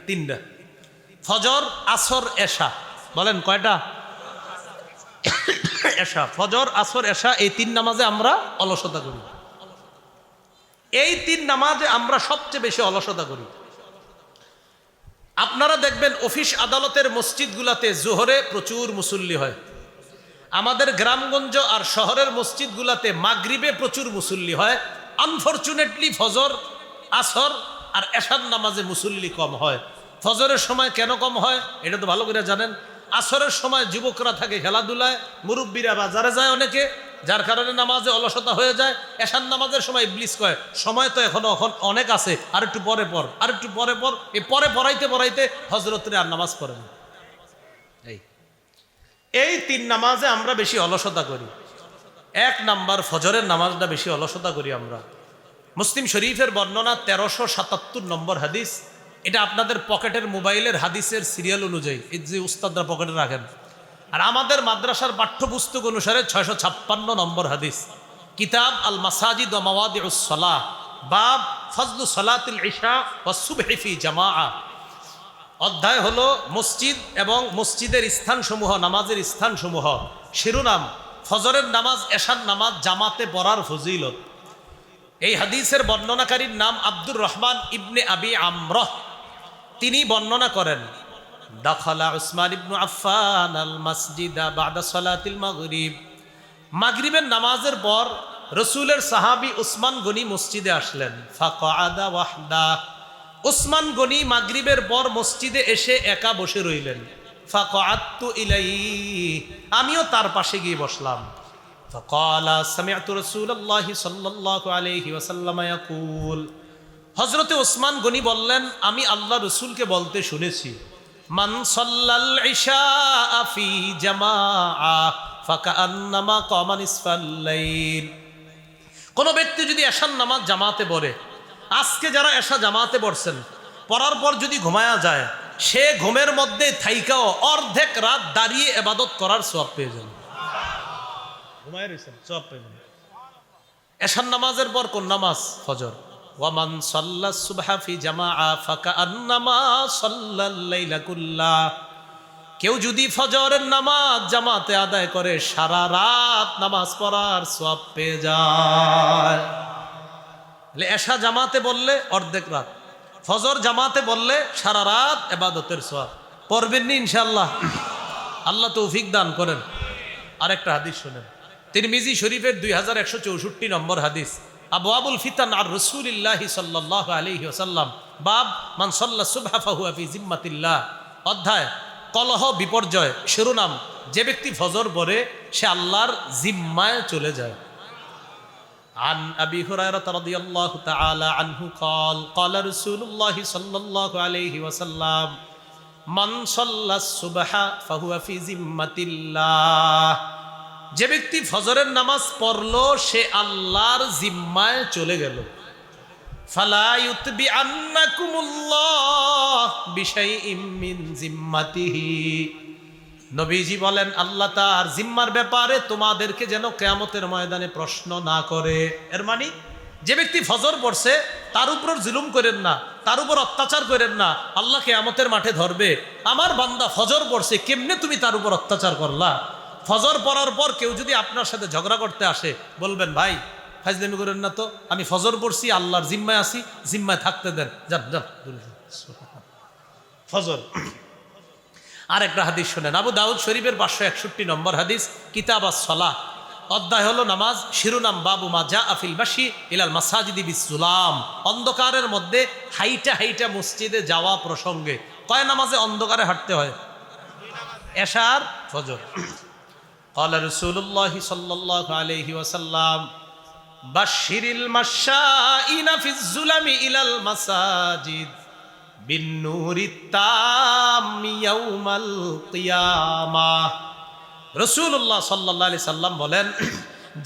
তিনটা, ফজর, আসর, এশা। বলেন কয়টা? এশা, ফজর, আসর, এশা, এই 3 নামাজে আমরা অলসতা করি। এই 3 নামাজে আমরা সবচেয়ে বেশি অলসতা করি। আপনারা দেখবেন অফিস আদালতের মসজিদগুলাতে জোহরে প্রচুর মুসল্লি হয়। আমাদের গ্রামগঞ্জ আর শহরের মসজিদগুলাতে মাগরিবে প্রচুর মুসল্লি হয়। আনফরচুনেটলি ফজর, আসর আর এশার নামাজে মুসল্লি কম হয়। ফজরের সময় কেন কম হয় এটা তো ভালো করে জানেন। আসরের সময় যুবকরা থাকে খেলাধুলায়, মুরব্বীরা বাজারে যায় অনেকে, যার কারণে নামাজে অলসতা হয়ে যায়। এশার নামাজের সময় ইবলিস কয় সময় তো এখন অনেক আছে, আর একটু পরে পর, আর একটু পরে পর, এই পরে পড়াইতে পড়াইতে হজরতরে আর নামাজ পড়ে না। এই 3 নামাজে আমরা বেশি অলসতা করি। 1 নাম্বার ফজরের নামাজটা বেশি অলসতা করি আমরা। মুসলিম শরীফের বর্ণনা 1377 নম্বর হাদিস। এটা আপনাদের পকেটের মোবাইলের হাদিসের সিরিয়াল অনুযায়ী, এই যে উস্তাদরা পকেটে রাখেন। আর আমাদের মাদ্রাসার পাঠ্যপুস্তক অনুসারে 656 নম্বর হাদিস। কিতাব আল মাসাজিদ ওয়া মাওয়াদিউস সালাহ, বাব ফজলু সালাতিল ইশা ওয়াস সুবহি ফি জামাআ। অধ্যায় হলো মসজিদ এবং মসজিদের স্থানসমূহ, নামাজের স্থানসমূহ। শিরোনাম ফজরের নামাজ, এশার নামাজ জামাতে পড়ার ফজিলত। এই হাদিসের বর্ণনাকারীর নাম আব্দুর রহমান ইবনে আবি আমরহ। তিনি বর্ণনা করেন, দাখালা উসমান ইবনে আফফান আল মসজিদা বাদা সালাতিল মাগরিব। মাগরিবের নামাজের পর রাসূলের সাহাবী উসমান গনি মসজিদে আসলেন। ফাকাআদা ওয়াহদা। উসমান গনি মাগরিবের পর মসজিদে এসে একা বসে রইলেন। ফাকাআতু ইলাইহি। আমিও তার পাশে গিয়ে বসলাম। ফাকালা সামি'তু রাসূলুল্লাহি সাল্লাল্লাহু আলাইহি ওয়াসাল্লাম ইয়াকুল। হযরতে উসমান গনি বললেন, আমি আল্লাহ রাসূলকে বলতে শুনেছি, মান সাল্লাল ইশা ফি জামাআ ফাকান্নামা কামা নিসফাল লাইল। কোন ব্যক্তি যদি এশার নামাজ জামাতে পড়ে, আজকে যারা এশা জামাতে পড়ছেন, পড়ার পর যদি ঘুমায়া যায়, সে ঘুমের মধ্যে থাইকাও অর্ধেক রাত দাঁড়িয়ে ইবাদত করার সওয়াব পেয়ে যাবে। ঘুমায় রইছেন, সওয়াব পাবেন। এশার নামাজের পর কোন নামাজ? ফজর। ওয়ামান সাল্লাস সুবহা ফি জামাআ ফাকান্নামা সাল্লাল লাইলা কুল্লাহ। কেউ যদি ফজরের নামাজ জামাতে আদায় করে, সারা রাত নামাজ পড়ার সওয়াব পেয়ে যায়। এশা জামাতে বললে অর্ধেক রাত, ফজর জামাতে বললে সারা রাত ইবাদতের সওয়াব। পড়বেন নি ইনশাআল্লাহ? আল্লাহ তৌফিক দান করেন। আরেকটা হাদিস শুনেন, তিরমিজি শরীফের 2164 নম্বর হাদিস। আবওয়াবুল ফিতান আর রাসূলিল্লাহি সাল্লাল্লাহু আলাইহি ওয়াসাল্লাম, বাব মান সাল্লা সুবহা ফাহুয়া ফি জিম্মাতিল্লাহ। অধ্যায় কলহ বিপর্যয়, শিরোনাম যে ব্যক্তি ফজর পড়ে সে আল্লাহর জিম্মায় চলে যায়। عن أبي هريرة رضي الله تعالى عنه قال قال رسول الله صلى الله عليه وسلم من صلى الصبح فهو في ذمة الله। যে ব্যক্তি ফজরের নামাজ পড়লো সে আল্লাহর জিম্মায় চলে গেল। ফালা ইউতবিআন্নাকুমুল্লাহ বিশাইইম মিন জিম্মাতিহি। নবীজি বলেন আল্লাহ তার জিম্মার ব্যাপারে তোমাদেরকে যেন কিয়ামতের ময়দানে প্রশ্ন না করে। এর মানে যে ব্যক্তি ফজর পড়ছে তার উপর জুলুম করেন না, তার উপর অত্যাচার করেন না। আল্লাহ কিয়ামতের মাঠে ধরবে, আমার বান্দা ফজর পড়ছে, কেমনে তুমি তার উপর অত্যাচার করলা? ফজর পড়ার পর কেউ যদি আপনার সাথে ঝগড়া করতে আসে, বলবেন ভাই ফাজলামি করেন না তো, আমি ফজর পড়ছি, আল্লাহর জিম্মায় আছি, জিম্মায় থাকতে দেন, যান যান ফজর। আরেকটা হাদিস শুনেন, আবু দাউদ শরীফের 561 নম্বর হাদিস, কিতাব আস-সালাহ, অধ্যায় হলো নামাজ, শিরোনাম বাবু মা জা আফিল মাশি ইলাল মাসাজিদি বিসসুলাম। অন্ধকারের মধ্যে হাইটা হাইটা মসজিদে যাওয়া প্রসঙ্গে। কয় নামাজে অন্ধকারে হাঁটতে হয়? এশার, ফজর। قال رسول الله صلى الله عليه وسلم بشر المشائين في الظلم إلى المساجد بالنور التام يوم القيامة। রাসূলুল্লাহ সাল্লাল্লাহু আলাইহি সাল্লাম বলেন,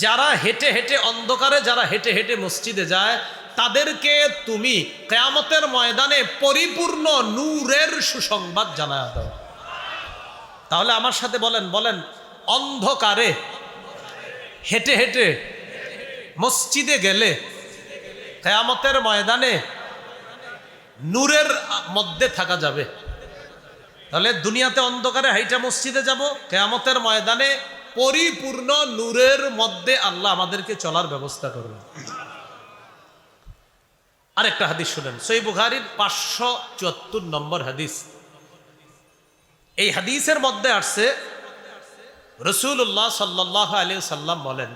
যারা হেঁটে হেঁটে অন্ধকারে, যারা হেঁটে হেঁটে মসজিদে যায়, তাদেরকে তুমি কিয়ামতের ময়দানে পরিপূর্ণ নূরের সুসংবাদ জানায় দাও। তাহলে আমার সাথে বলেন, বলেন অন্ধকারে হেঁটে হেঁটে মসজিদে গেলে কিয়ামতের ময়দানে নূরের মধ্যে থাকা যাবে। তাহলে দুনিয়াতে অন্ধকারে হাইটা মসজিদে যাব, কিয়ামতের ময়দানে পরিপূর্ণ নূরের মধ্যে আল্লাহ আমাদেরকে চলার ব্যবস্থা করবেন। আরেকটা হাদিস শুনেন, সহিহ বুখারীর 574 নম্বর হাদিস। এই হাদিসের মধ্যে আসছে রাসূলুল্লাহ সাল্লাল্লাহু আলাইহি সাল্লাম বলেন,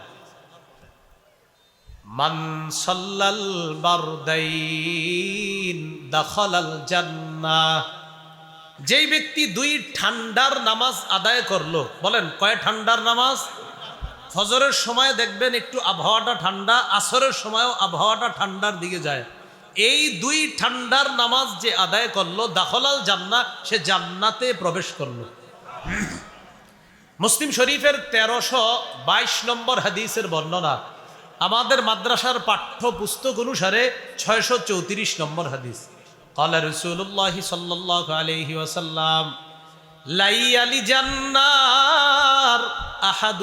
মান সাল্লাল বারদাইন দাখালাল জান্নাহ। যেই ব্যক্তি দুই ঠান্ডার নামাজ আদায় করলো, বলেন কয় ঠান্ডার নামাজ? ফজরের সময় দেখবেন একটু আবহাওয়াটা ঠান্ডা, আসরের সময়ও আবহাওয়াটা ঠান্ডার দিকে যায়। এই দুই ঠান্ডার নামাজ যে আদায় করলো, দাখালাল জান্নাহ, সে জান্নাতে প্রবেশ করলো। মুসলিম শরীফের 1322 নম্বর হাদিসের বর্ণনা, আমাদের মাদ্রাসার পাঠ্য পুস্তক অনুসারে 634 নম্বর হাদিস। قال رسول الله صلى الله عليه وسلم لا يلج النار أحد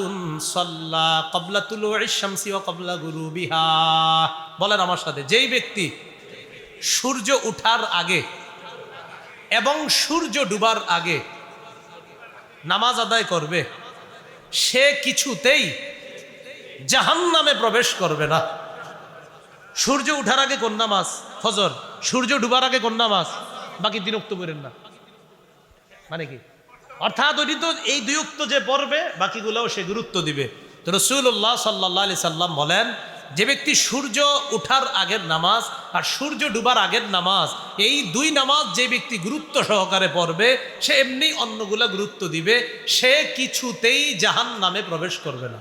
صلى قبل طلوع الشمس وقبل غروبها। বলেন আমার সাথে, যেই ব্যক্তি সূর্য ওঠার আগে এবং সূর্য ডুবার আগে নামাজ আদায় করবে, সে কিছুতেই জাহান্নামে প্রবেশ করবে না। সূর্য উঠার আগে কোন নামাজ? ফজর। সূর্য ডুবার আগে কোন নামাজ? বাকি 3 ওয়াক্ত পড়েন না। মানে কি? অর্থাৎ ওই তো এই 2 ওয়াক্ত যে পড়বে, বাকিগুলোও সে গুরুত্ব দিবে। তো রাসূলুল্লাহ সাল্লাল্লাহু আলাইহি সাল্লাম বলেন, যে ব্যক্তি সূর্য উঠার আগের নামাজ আর সূর্য ডুবার আগের নামাজ, এই 2 নামাজ যে ব্যক্তি গুরুত্ব সহকারে পড়বে, সে এমনি অন্যগুলা গুরুত্ব দিবে, সে কিছুতেই জাহান্নামে প্রবেশ করবে না।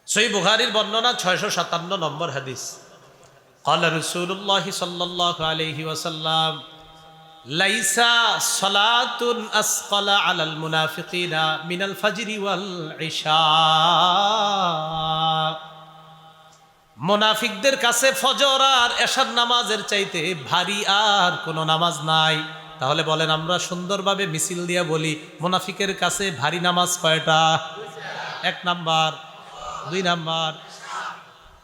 সহিহ বুখারীর বর্ণনা 657 নম্বর হাদিস। قال رسول الله صلى الله عليه وسلم লাইসা সালাতুন আসকালা আলাল মুনাফিকিনা মিনাল ফাজরি ওয়াল ইশা। মুনাফিকদের কাছে ফজর আর এশার নামাজের চাইতে ভারী আর কোনো নামাজ নাই। তাহলে বলেন, আমরা সুন্দরভাবে মিছিল দিয়া বলি, মুনাফিকের কাছে ভারী নামাজ কয়টা? 1 নাম্বার, 2 নাম্বার।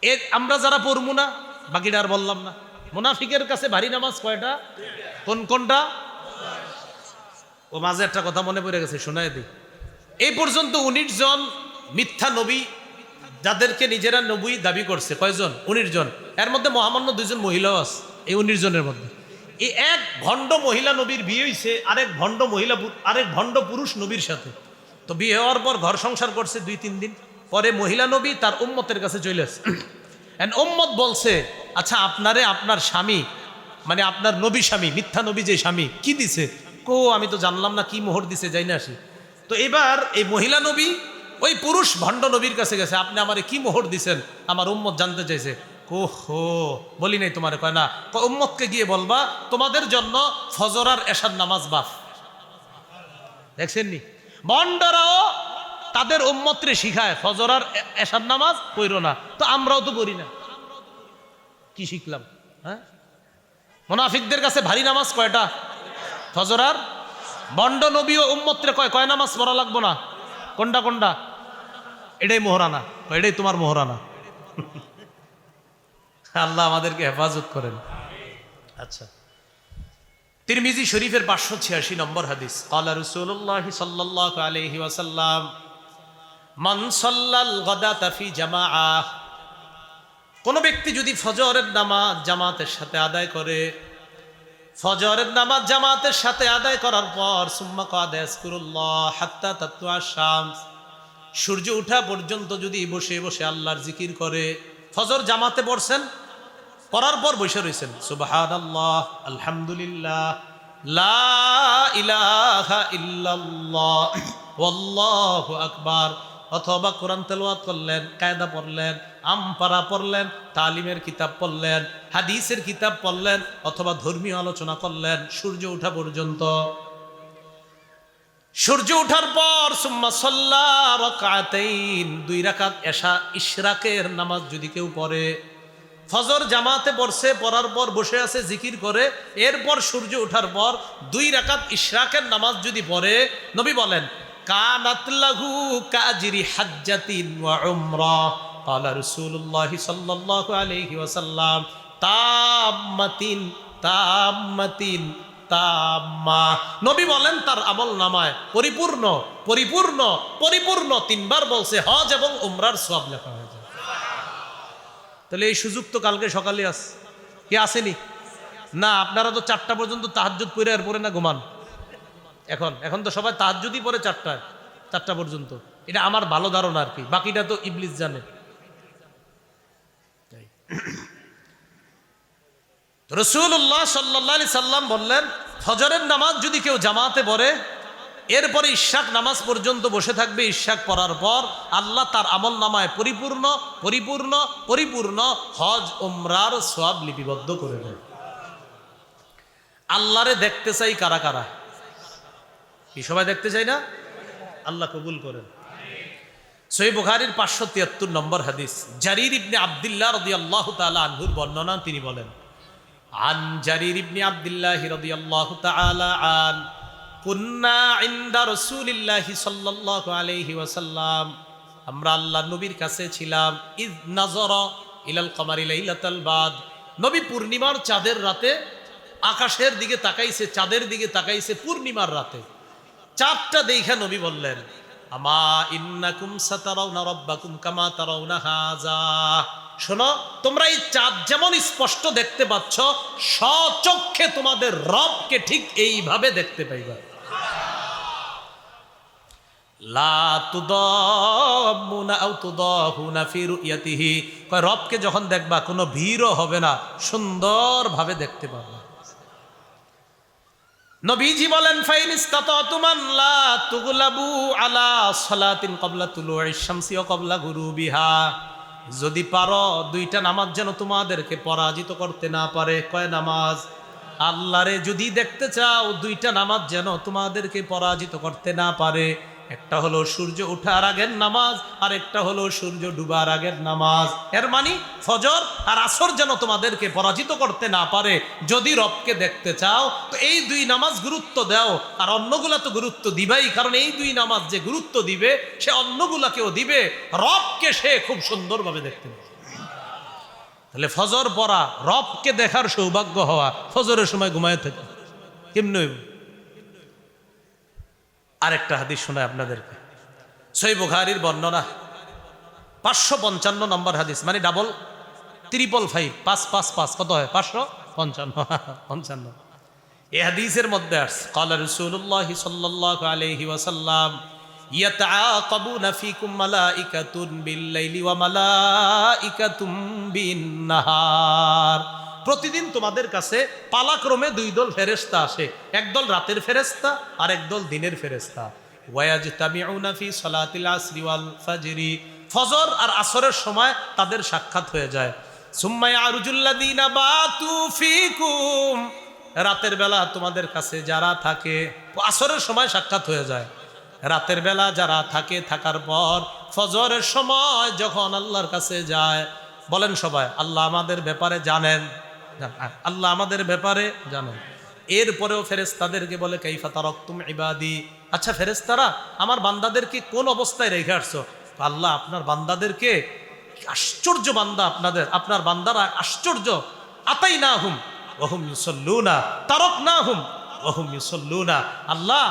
এর আমরা যারা পড়বো না, বাকিটা আর বললাম না। মুনাফিকের কাছে ভারী নামাজ কয়টা? কোন কোনটা? ও মাঝে একটা কথা মনে পড়ে গেছে, শোনায় দিই। এই পর্যন্ত 19 জন মিথ্যা নবী যাদেরকে নিজেরা নবী দাবি করছে, কয়জন? 19 জন। এর মধ্যে মহামান্য 2 জন মহিলাও আছে এই 19 জনের মধ্যে। এই এক ভণ্ড মহিলা নবীর বিয়ে হয়েছে আরেক ভণ্ড পুরুষ নবীর সাথে। তো বিয়ে হওয়ার পর ঘর সংসার করছে 2-3 দিন পরে মহিলা নবী তার উম্মতের কাছে চলে আসে। উম্মত বলছে, আচ্ছা আপনারে আপনার স্বামী, মানে আপনার নবী স্বামী, মিথ্যা নবী যে স্বামী, কি দিছে? আমি তো জানলাম না, কি মোহর দিছে, যাই না আসি। তো এবার এই মহিলা নবী ওই পুরুষ ভণ্ড নবীর কাছে গেছে, আপনি আমারে কি মোহর দিছেন? আমার উম্মত জানতে চাইছে। বলি নাই তোমারে? কয় না। উম্মতকে গিয়ে বলবা তোমাদের জন্য ফজর আর এশার নামাজ বাফ। দেখছেন নি, ভণ্ডরাও তাদের উম্মতরে শিখায় ফজর আর এশার নামাজ পড়ো না। তো আমরাও তো পড়ি না, কি শিখলাম? হ্যাঁ, মুনাফিকদের কাছে ভারী নামাজ কয়টা? ফজর আর। ভণ্ড নবী ও উম্মতরে কয় নামাজ পড়া লাগবো না? কোনটা কোনটা? এটাই মোহরানা, এটাই তোমার মোহরানা। আল্লাহ আমাদেরকে হেফাজত করেন। আচ্ছা, তিরমিজি শরীফের 586 নম্বর হাদিস, ক্বালা রাসূলুল্লাহ সাল্লাল্লাহু আলাইহি ওয়াসাল্লাম মান সাল্লাল গাদাতা ফি জামাআহ। কোন ব্যক্তি যদি ফজরের নামাজ জামাতের সাথে আদায় করে, ফজরের নামাজ জামাতের সাথে আদায় করার পর সুম্মা কাদা ইয়াজকুরুল্লাহ হাত্তা তাতলুআ শামস, সূর্য ওঠা পর্যন্ত যদি বসে বসে আল্লাহর জিকির করে, ফজর জামাতে পড়ছেন, পড়ার পর বসে রয়েছেন, সুবহানাল্লাহ, আলহামদুলিল্লাহ, লা ইলাহা ইল্লাল্লাহ, ওয়াল্লাহু আকবার, অথবা কোরআন তেলাওয়াত করলেন, কায়দা পড়লেন, আমপারা পড়লেন, তালিমের কিতাব পড়লেন, হাদিসের কিতাব পড়লেন, অথবা ধর্মীয় আলোচনা করলেন সূর্য ওঠা পর্যন্ত। সূর্য ওঠার পর সুম্মা সাল্লা রাকাতাইন, 2 রাকাত এশা ইশরাকের নামাজ যদি কেউ পড়ে, ফজর জামাতে পড়ছে, পড়ার পর বসে আছে জিকির করে, এরপর সূর্য ওঠার পর 2 রাকাত ইশরাকের নামাজ যদি পড়ে, নবী বলেন কানাত লাহু কাজরি হাজ্জাতিন ওয়া উমরাহ। ক্বালা রাসূলুল্লাহ সাল্লাল্লাহু আলাইহি ওয়াসাল্লাম তাম্মাতিন তাম্মাতিন তাম্মা। নবী বলেন তার আমল নামায় পরিপূর্ণ পরিপূর্ণ পরিপূর্ণ 3 বার বলছে হজ এবং উমরার সওয়াব লেখা হয়ে যায়। তাহলে এই সুযোগ তো কালকে সকালে আছে, কি আসেনি? না, আপনারা তো 4টা পর্যন্ত তাহাজ্জুদ পড়ে আর পড়ে না ঘুমান। এখন তো সবাই তাহাজ্জুদই পড়ে 4টা পর্যন্ত। এটা আমার ভালো ধারণা আর কি, বাকিটা তো ইবলিস জানে। রাসূলুল্লাহ সাল্লাল্লাহু আলাইহি সাল্লাম বললেন, ফজরের নামাজ যদি কেউ জামাতে পড়ে, এরপরে ইশরাক নামাজ পর্যন্ত বসে থাকবে, ইশরাক পড়ার পর আল্লাহ তার আমল নামায় পরিপূর্ণ পরিপূর্ণ পরিপূর্ণ হজ উমরার সওয়াব লিপিবদ্ধ করে দেয়। আল্লাহরে দেখতে চাই কারা কারা? কি সবাই দেখতে চাই না? আল্লাহ কবুল করেন। সহিহ বুখারীর 573 নম্বর হাদিস, জারির ইবনে আব্দুল্লাহ রাদিয়াল্লাহু তাআলা আনহুর বর্ণনা, তিনি বলেন আন জারির ইবনে আব্দুল্লাহ রাদিয়াল্লাহু তাআলা আন কুন্না ইনদা রাসূলিল্লাহি সাল্লাল্লাহু আলাইহি ওয়াসাল্লাম, আমরা আল্লাহর নবীর কাছে ছিলাম, ইয নাযারা ইলাল কমারি লাইলাতাল বাদ, নবী পূর্ণিমার চাঁদের রাতে আকাশের দিকে তাকাইছে, চাঁদের দিকে তাকাইছে পূর্ণিমার রাতে। চাঁদটা দেখে নবী বললেন আমা ইন্নাকুম সাতারাউনা রাব্বাকুম কামা তারাউনা হাযা, শোনো, তোমরা এই চাঁদ যেমন স্পষ্ট দেখতে পাচ্ছ, স্বচক্ষে তোমাদের রবকে ঠিক এইভাবে দেখতে পাইবা। লা তুদাম্মুনা আও তুদাহুনা ফি রুয়াতিহি, কয় রবকে যখন দেখবা কোনো ভিড়ও হবে না, সুন্দরভাবে দেখতে পারবা। নবীজি বলেন ফাইন ইসতাতাতুম আন লা তুগলাবু আলা সালাতিন ক্বাবলা তুলুইশ শামসি ওয়া ক্বাবলা গুরুবিহা, যদি পারো 2টা নামাজ যেন তোমাদেরকে পরাজিত করতে না পারে। কয় নামাজ? আল্লাহরে যদি দেখতে চাও দুইটা নামাজ যেন তোমাদেরকে পরাজিত করতে না পারে। একটা হলো সূর্য ওঠার আগের নামাজ, আর একটা হলো সূর্য ডুবার আগের নামাজ। এর মানে ফজর আর আসর যেন তোমাদেরকে পরাজিত করতে না পারে। যদি রবকে দেখতে চাও তো এই দুই নামাজ গুরুত্ব দাও, আর অন্যগুলা তো গুরুত্ব দিবেই, কারণ এই দুই নামাজ যে গুরুত্ব দিবে সে অন্যগুলাকেও দিবে, রবকে সে খুব সুন্দরভাবে দেখতে পাবে। তাহলে ফজর পড়া, রবকে দেখার সৌভাগ্য হওয়া, ফজরের সময় ঘুমায় থাকে কেমনে হইব? আরেকটা হাদিস শোনায় আপনাদেরকে, সহিহ বুখারীর বর্ণনা 555 নম্বর হাদিস, মানে ডাবল 555, 555 কত হয়? 555। এই হাদিসের মধ্যে আসছে ক্বালা রাসূলুল্লাহ সাল্লাল্লাহু আলাইহি ওয়াসাল্লাম ইয়াতাআকাবুনা ফীকুম মালাইকাতুন বিল-লাইলি ওয়া মালাইকাতুম বিন-নাহার। প্রতিদিন তোমাদের কাছে পালাক্রমে দুই দল ফেরেশতা আসে, একদল রাতের ফেরেশতা আর একদল দিনের ফেরেশতা। ওয়ায়াজতামিউনা ফি সালাতিল আসরি ওয়াল ফাজরি, ফজর আর আসরের সময় তাদের সাক্ষাৎ হয়ে যায়। সুম্মা ইয়ারুজুল্লাযীনা বাতু ফীকুম, রাতের বেলা তোমাদের কাছে যারা থাকে, আসরের সময় সাক্ষাৎ হয়ে যায়। রাতের বেলা যারা থাকে, থাকার পর ফজরের সময় যখন আল্লাহর কাছে যায়, বলেন সবাই আল্লাহ আমাদের ব্যাপারে জানেন, আল্লাহ আমাদের ব্যাপারে জানেন। এরপরেও ফেরেশতাদেরকে বলে কাইফা তারাকতুম ইবাদি, আচ্ছা ফেরেশতারা আমার বান্দাদেরকে কোন অবস্থায় রেখে আসছো? আল্লাহ আপনার বান্দাদেরকে, আশ্চর্য বান্দা আপনাদের, আপনার বান্দারা আশ্চর্য। আতাইনাহুম ওয়া হুম ইউসাল্লুনা তারাকনাহুম ওয়া হুম ইউসাল্লুনা, আল্লাহ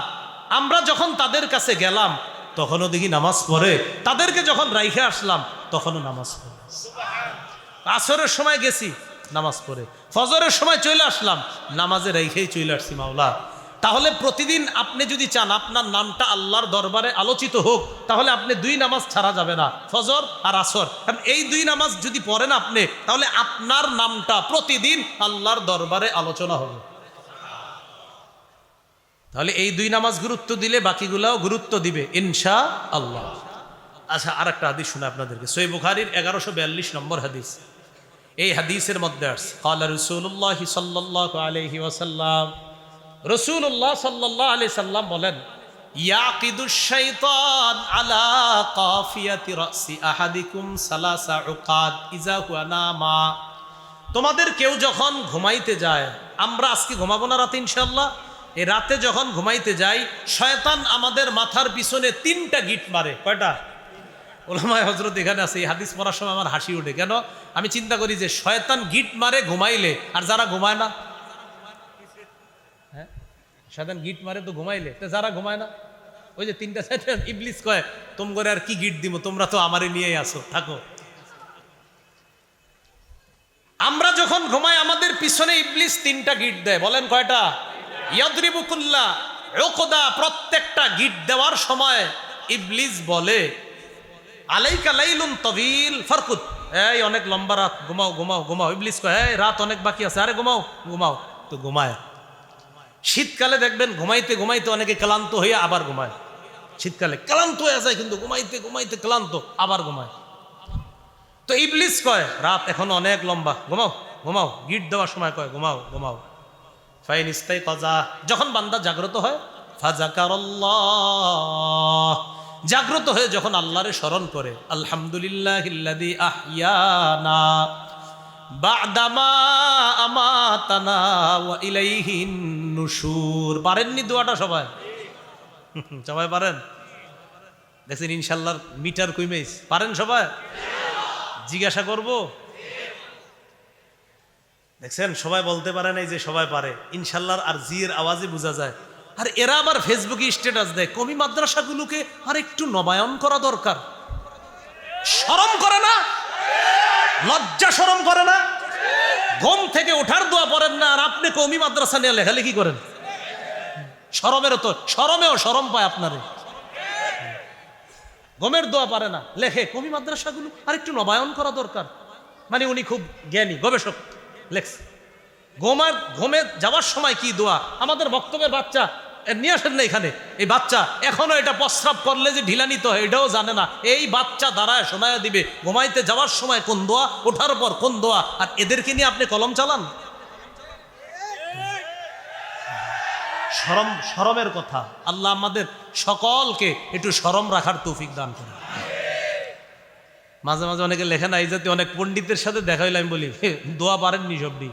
আমরা যখন তাদের কাছে গেলাম তখনও দেখি নামাজ পড়ে, তাদেরকে যখন রাইখে আসলাম তখনও নামাজ পড়ে। আসরের সময় গেছি নামাজ পড়ে, ফজরের সময় চলে আসলাম নামাজে রাইখেই চলে আসছি মাওলা। তাহলে প্রতিদিন আপনি যদি চান আপনার নামটা আল্লাহর দরবারে আলোচিত হোক, তাহলে আপনি দুই নামাজ ছাড়া যাবে না, ফজর আর আসর। কারণ এই দুই নামাজ যদি পড়েন আপনি, তাহলে আপনার নামটা প্রতিদিন আল্লাহর দরবারে আলোচনা হবে। তাহলে এই দুই নামাজ গুরুত্ব দিলে বাকিগুলাও গুরুত্ব দিবে ইনশাআল্লাহ। আচ্ছা আরেকটা হাদিস শুনে আপনাদেরকে, সহিহ বুখারীর 1142 নম্বর হাদিস। এই হাদিসের মধ্যে আসছে ক্বালা রাসূলুল্লাহ সাল্লাল্লাহু আলাইহি ওয়াসাল্লাম, রাসূলুল্লাহ সাল্লাল্লাহু আলাইহি সাল্লাম বলেন ইয়াকিদুশ শাইতান আলা কাফিয়াতি রাসি আহাদিকুম সালাসা উকাদ ইযা হুয়া নামা। তোমাদের কেউ যখন ঘুমাইতে যায়, আমরা আজকে ঘুমাবো না রাতে ইনশাআল্লাহ, এই রাতে যখন ঘুমাইতে যাই শয়তান আমাদের মাথার পিছনে 3টা গিট মারে। কয়টা? ওলামায়ে হযরত এখানে আছে, এই হাদিস পড়ার সময় আমার হাসি ওঠে। কেন? আমি চিন্তা করি যে শয়তান গিট মারে ঘুমাইলে, আর যারা ঘুমায় না, হ্যাঁ শয়তান গিট মারে তো ঘুমাইলে, তো যারা ঘুমায় না ওই যে 3টা শয়তান, ইবলিস কয় তোম করে আর কি গিট দিব, তোমরা তো আমারে নিয়েই আসো, থাকো। আমরা যখন ঘুমাই আমাদের পিছনে ইবলিস 3টা গিট দেয়। বলেন কয়টা? ইয়াদরিবু কুল্লা উকদা, প্রত্যেকটা গিট দেওয়ার সময় ইবলিস বলে আলাইকা লাইলুন তাবিল ফারকুত, এই অনেক লম্বা রাত, ঘুমাও ঘুমাও ঘুমাও। ইবলিস কয় এই রাত অনেক বাকি আছে, আরে ঘুমাও ঘুমাও, তো ঘুমায়। শীতকালে দেখবেন ঘুমাইতে ঘুমাইতে অনেকে ক্লান্ত হয়ে আবার ঘুমায়, শীতকালে ক্লান্ত হয়ে যায় কিন্তু ঘুমাইতে ঘুমাইতে ক্লান্ত আবার ঘুমায়। তো ইবলিস কয় রাত এখন অনেক লম্বা, ঘুমাও ঘুমাও। গিট দেওয়ার সময় কয় ঘুমাও ঘুমাও। ফাইন ইস্তাইকাযা, যখন বান্দা জাগ্রত হয়, ফাযাকারাল্লাহ, জাগ্রত হয়ে যখন আল্লাহরে স্মরণ করে, আলহামদুলিল্লাহিল্লাযী আহইয়ানা বা'দামা আমাতানা ওয়া ইলাইহিন নুশুর। পারেননি দোয়াটা সবাই? সবাই পারেন? দেখছেন ইনশাআল্লাহর মিটার কইমেছ, পারেন সবাই? জিজ্ঞাসা করব, দেখছেন সবাই বলতে পারে নাই যে সবাই পারে। ইনশাআল্লাহর আর জিয়ের আওয়াজে বোঝা যায়। আর এরা আবার ফেসবুকে স্ট্যাটাস দেয়, কমি মাদ্রাসাগুলোকে আর একটু নবায়ন করা দরকার। শরম করে না? লজ্জা শরম করে না? ঘুম থেকে ওঠার দোয়া পড়েন না, আর আপনি কমি মাদ্রাসা নিয়ে লেখালেখি করেন। শরমেরও তো, শরমেও শরম পায় আপনারে। ঘুমের দোয়া পারে না, লেখে কমি মাদ্রাসাগুলো আর একটু নবায়ন করা দরকার। মানে উনি খুব জ্ঞানী গবেষক, লেখছে। ঘুমে যাওয়ার সময় কি দোয়া, আমাদের বক্তব্যের বাচ্চা নিয়ে আসেন না এখানে, এই বাচ্চা এখনো এটা প্রস্রাব করলে যে ঢিলা নিতে হয় এটাও জানে না। এই বাচ্চা দাঁড়ায় শোনায় দিবে ঘুমাইতে যাওয়ার সময় কোন দোয়া, ওঠার পর কোন দোয়া, আর এদেরকে নিয়ে আপনি কলম চালান। শরমের কথা। আল্লাহ আমাদের সকলকে একটু শরম রাখার তৌফিক দান করে। মাঝে মাঝে অনেকে লেখে না, এই জাতীয় অনেক পণ্ডিতের সাথে দেখা হইলে আমি বলি দোয়া পারেননি সবটি,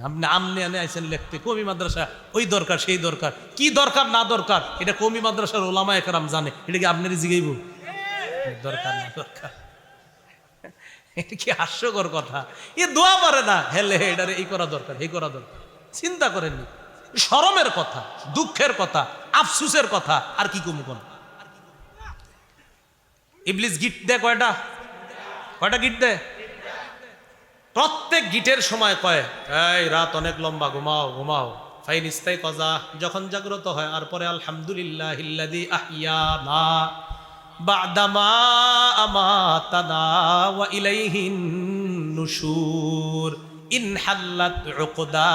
আপনি আমনে আনে আইসেন লিখতে কওমি মাদ্রাসা ওই দরকার সেই দরকার, কি দরকার না দরকার এটা কওমি মাদ্রাসার ওলামা একরাম জানে, এটা কি আপনারই জিগাইব দরকার না দরকার? এটা কি হাস্যকর কথা? এ দোয়া পারে না, হেলে এটারে এই করা দরকার এই করা দরকার, চিন্তা করেননি। শরমের কথা, দুঃখের কথা, আফসুসের কথা, আর কি কমু কোন? ইবলিস গিট দেয় কয়টা? কয়টা গিট দেয়? প্রত্যেক গিটের সময় কয় এই রাত অনেক লম্বা, ঘুমাও ঘুমাও। ফাইন ইস্তাই কজা, যখন জাগ্রত হয় আর পরে আলহামদুলিল্লাহিল্লাযী আহইয়ানা বা'দামা আমাতানা ওয়া ইলাইহিন নুশুর। ইন হাল্লাত উকদা,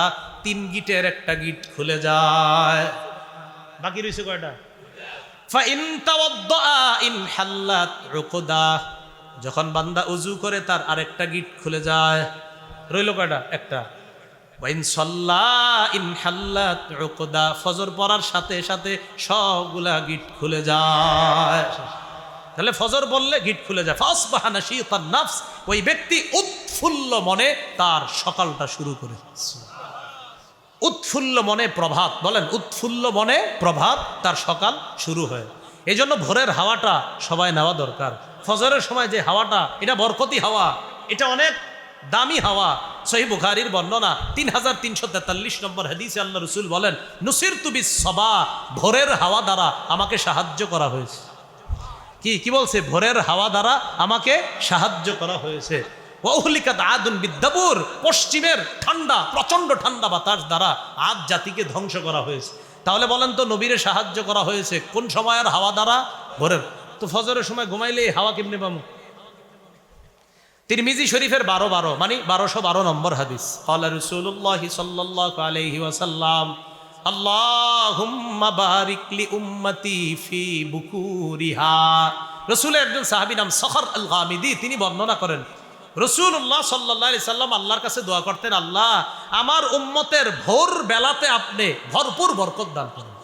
3 গিটের একটা গিট খুলে যায়, বাকি রইছে কয়টা? ফা ইন তাওয়াদ্দা ইন হাল্লাত উকদা, যখন বান্দা উজু করে তার আরেকটা গিট খুলে যায়, রইল কয়টা? একটা। ওয়াইন সাল্লা ইন হাল্লাত উকদা, ফজর পড়ার সাথে সাথে সবগুলা গিট খুলে যায়। তাহলে ফজর বললে গিট খুলে যায়। ফাসবাহা নাশীতান নাফস, ওই ব্যক্তি উৎফুল্ল মনে তার সকালটা শুরু করে। উৎফুল্ল মনে প্রভাত, বলেন উৎফুল্ল মনে প্রভাত, তার সকাল শুরু হয়। এই জন্য ভোরের হাওয়াটা সবাই নেওয়া দরকার। ফজরের সময় যে হাওয়াটা, এটা বরকতি হাওয়া, এটা অনেক দামি হাওয়া। সহিহ বুখারীর বর্ণনা 3343 নম্বর হাদিসে আল্লাহ রাসূল বলেন, নুসিরতু বিস-সাবা, ভোরের হাওয়া দ্বারা আমাকে সাহায্য করা হয়েছে। কি বলছে? ভোরের হাওয়া দ্বারা আমাকে সাহায্য করা হয়েছে। ওয়া উহলিকাত আদুন বিদ-দাবুর, পশ্চিমের ঠান্ডা, প্রচন্ড ঠান্ডা বাতাস দ্বারা আদ জাতিকে ধ্বংস করা হয়েছে। তাহলে বলেন তো নবীরে সাহায্য করা হয়েছে কোন সময়ের হাওয়া দ্বারা? ভোরের। তো ফজরের সময় ঘুমাইলে এই হাওয়া কেমনে পাবো? তিরমিজি শরীফের 12 মানে 1212 নম্বর হাদিস, ক্বালা রাসূলুল্লাহ সাল্লাল্লাহু আলাইহি ওয়াসাল্লাম, আল্লাহুম্মা বারিক লি উম্মতি ফি বুকুরিহা। রাসূলের একজন সাহাবী নাম সখর আল গামিদি, তিনি বর্ণনা করেন রাসূলুল্লাহ সাল্লাল্লাহু আলাইহি সাল্লাম আল্লাহর কাছে দোয়া করতেন, আল্লাহ আমার উম্মতের ভোর বেলাতে আপনি ভরপুর বরকত দান করুন।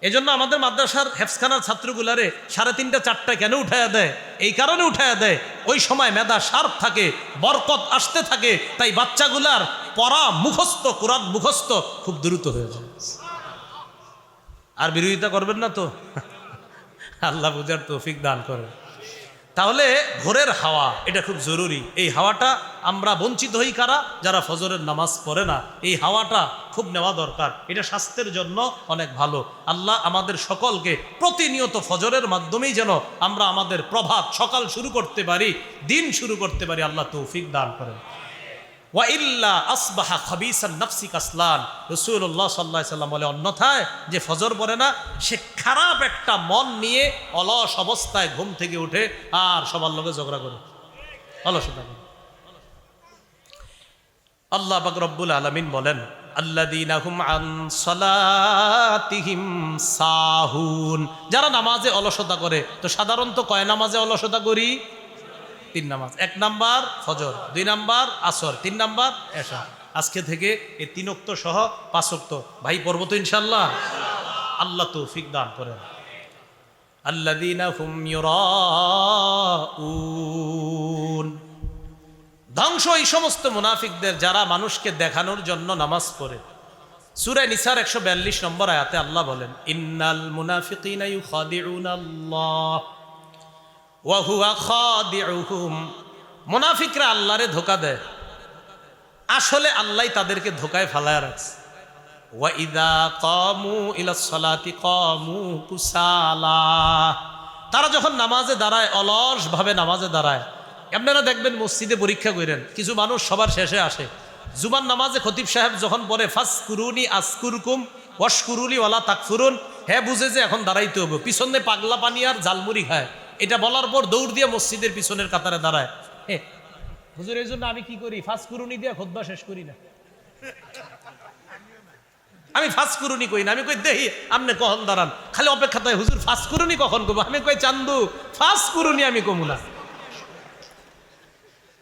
এজন্য আমাদের মাদ্রাসার হেফজখানার ছাত্রগুলারে 3:30 4টায় কেন উঠায়া দেয়? এই কারণে উঠায়া দেয়, ওই সময় মেধা শার্প থাকে, বরকত আসতে থাকে, তাই বাচ্চাগুলার পড়া মুখস্থ, কোরআন মুখস্থ খুব দ্রুত হয়ে যায়। আর বিরোধিতা করবেন না তো, আল্লাহ বুঝার তৌফিক দান করে। তাহলে ভোরের হাওয়া এটা খুব জরুরি। এই হাওয়াটা আমরা বঞ্চিত হই কারা? যারা ফজরের নামাজ পড়ে না। এই হাওয়াটা খুব নেওয়া দরকার, এটা স্বাস্থ্যের জন্য অনেক ভালো। আল্লাহ আমাদের সকলকে প্রতিনিয়ত ফজরের মাধ্যমেই যেন আমরা আমাদের প্রভাত সকাল শুরু করতে পারি, দিন শুরু করতে পারি, আল্লাহ তৌফিক দান করেন। ওয়া ইল্লা আসবাহা খাবিসান নাফসি কাসলান, রাসূলুল্লাহ সাল্লাল্লাহু আলাইহি সাল্লাম বলে, অন্যথায় যে ফজর পড়ে না সে খারাপ একটা মন নিয়ে অলস অবস্থায় ঘুম থেকে উঠে আর সবার লগে ঝগড়া করে, অলসতা করে। আল্লাহ পাক রব্বুল আলামিন বলেন, আল্লাযীনা হুম আন সালাতিহিম সাহুন, যারা নামাজে অলসতা করে। তো সাধারণত কয় নামাজে অলসতা করি? 3 নামাজ। 1 নাম্বার ফজর, 2 নাম্বার আসর, 3 নাম্বার এশা। আজকে থেকে এই 3 ওয়াক্ত সহ 5 ওয়াক্ত ভাই পড়ব তো ইনশাআল্লাহ। আল্লাহ তৌফিক দান করেন। আল্লাযীনা হুম ইউরাউন, ধ্বংস এই সমস্ত মুনাফিকদের যারা মানুষকে দেখানোর জন্য নামাজ পড়ে। সূরা নিসার 142 নম্বর আয়াতে আল্লাহ বলেন, ইন্নাল মুনাফিকিনা ইউখাদিউনাল্লাহ ওয়া হুয়া খাদিউহুম, মুনাফিকরা আল্লাহরে ধোঁকা দেয়, আসলে আল্লাহ তাদেরকে ধোঁকায় ফালায় রাখছে। ওয়া ইযা কামু ইলাস সালাতি কামু কুসালা, তারা যখন নামাজে দাঁড়ায় অলস ভাবে নামাজে দাঁড়ায়। আপনারা দেখবেন মসজিদে পরীক্ষা করেন, কিছু মানুষ সবার শেষে আসে। জুমার নামাজে খতিব সাহেব যখন পড়ে ফাসকুরুনি আসকুরকুম ওয়াশকুরুলি ওয়ালা তাকফুরুন, হ্যাঁ বুঝে যে এখন দাঁড়াইতে হবে, পিছনে পাগলা পানি আর জালমুড়ি খায়। এটা বলার পর দৌড় দিয়ে মসজিদের পিছনের কাতারে দাঁড়ায়। হ্যাঁ হুজুর, এই জন্য আমি কি করি, ফাসকুরুনি দিয়ে খুতবা শেষ করি না। আমি ফাসকুরুনি কই না, আমি কই দেহি আপনি কখন দাঁড়ান, খালি অপেক্ষা তাই হুজুর ফাসকুরুনি কখন কব, আমি কই চান্দু ফাসকুরুনি আমি কমু না।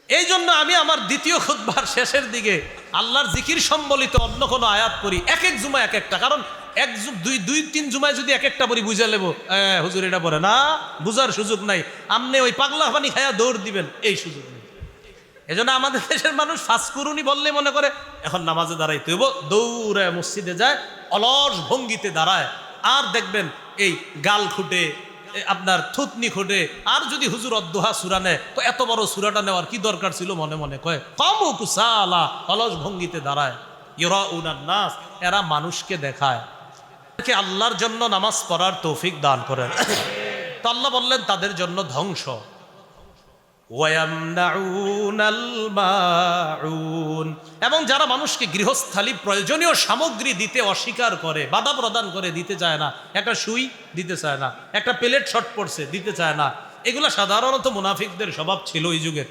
এই জন্য আমি আমার দ্বিতীয় খুতবার শেষের দিকে আল্লাহর জিকির সম্বলিত অন্য কোনো আয়াত পড়ি, এক এক জুমা এক একটা, কারণ এক দুই তিন জুমায় যদি এক একটা পড়ি বুঝে নেবো হুজুর এটা পড়ে না, বুঝার সুযোগ নাই, আমনে ওই পাগলা পানি খায়া দৌড় দিবেন, এই সুযোগ নেই। এজন্য আমাদের দেশের মানুষ ফাঁসকুরুনি বললে মনে করে এখন নামাজে দাঁড়াইতে হইব, দৌড়ে মসজিদে যায়, অলস ভঙ্গিতে দাঁড়ায়, আর দেখবেন এই গাল খুঁটে, আপনার থুতনি খুঁটে, আর যদি হুজুর অদ্দোহা সুরা নেয় তো এত বড় সুরাটা নেওয়ার কি দরকার ছিল, মনে মনে কয় কমু কুসালা, অলস ভঙ্গিতে দাঁড়ায়। ইউরাউনান নাস, এরা মানুষকে দেখায়। আল্লাহর জন্য নামাজ পড়ার তৌফিক দান করেন। তো আল্লাহ বললেন তাদের জন্য ধ্বংস। এবং যারা মানুষকে গৃহস্থালী প্রয়োজনীয় সামগ্রী দিতে অস্বীকার করে, বাধা প্রদান করে, দিতে চায় না, একটা সুই দিতে চায় না, একটা প্লেট শর্ট পড়ছে দিতে চায় না, এগুলা সাধারণত মুনাফিকদের স্বভাব ছিল, এই যুগের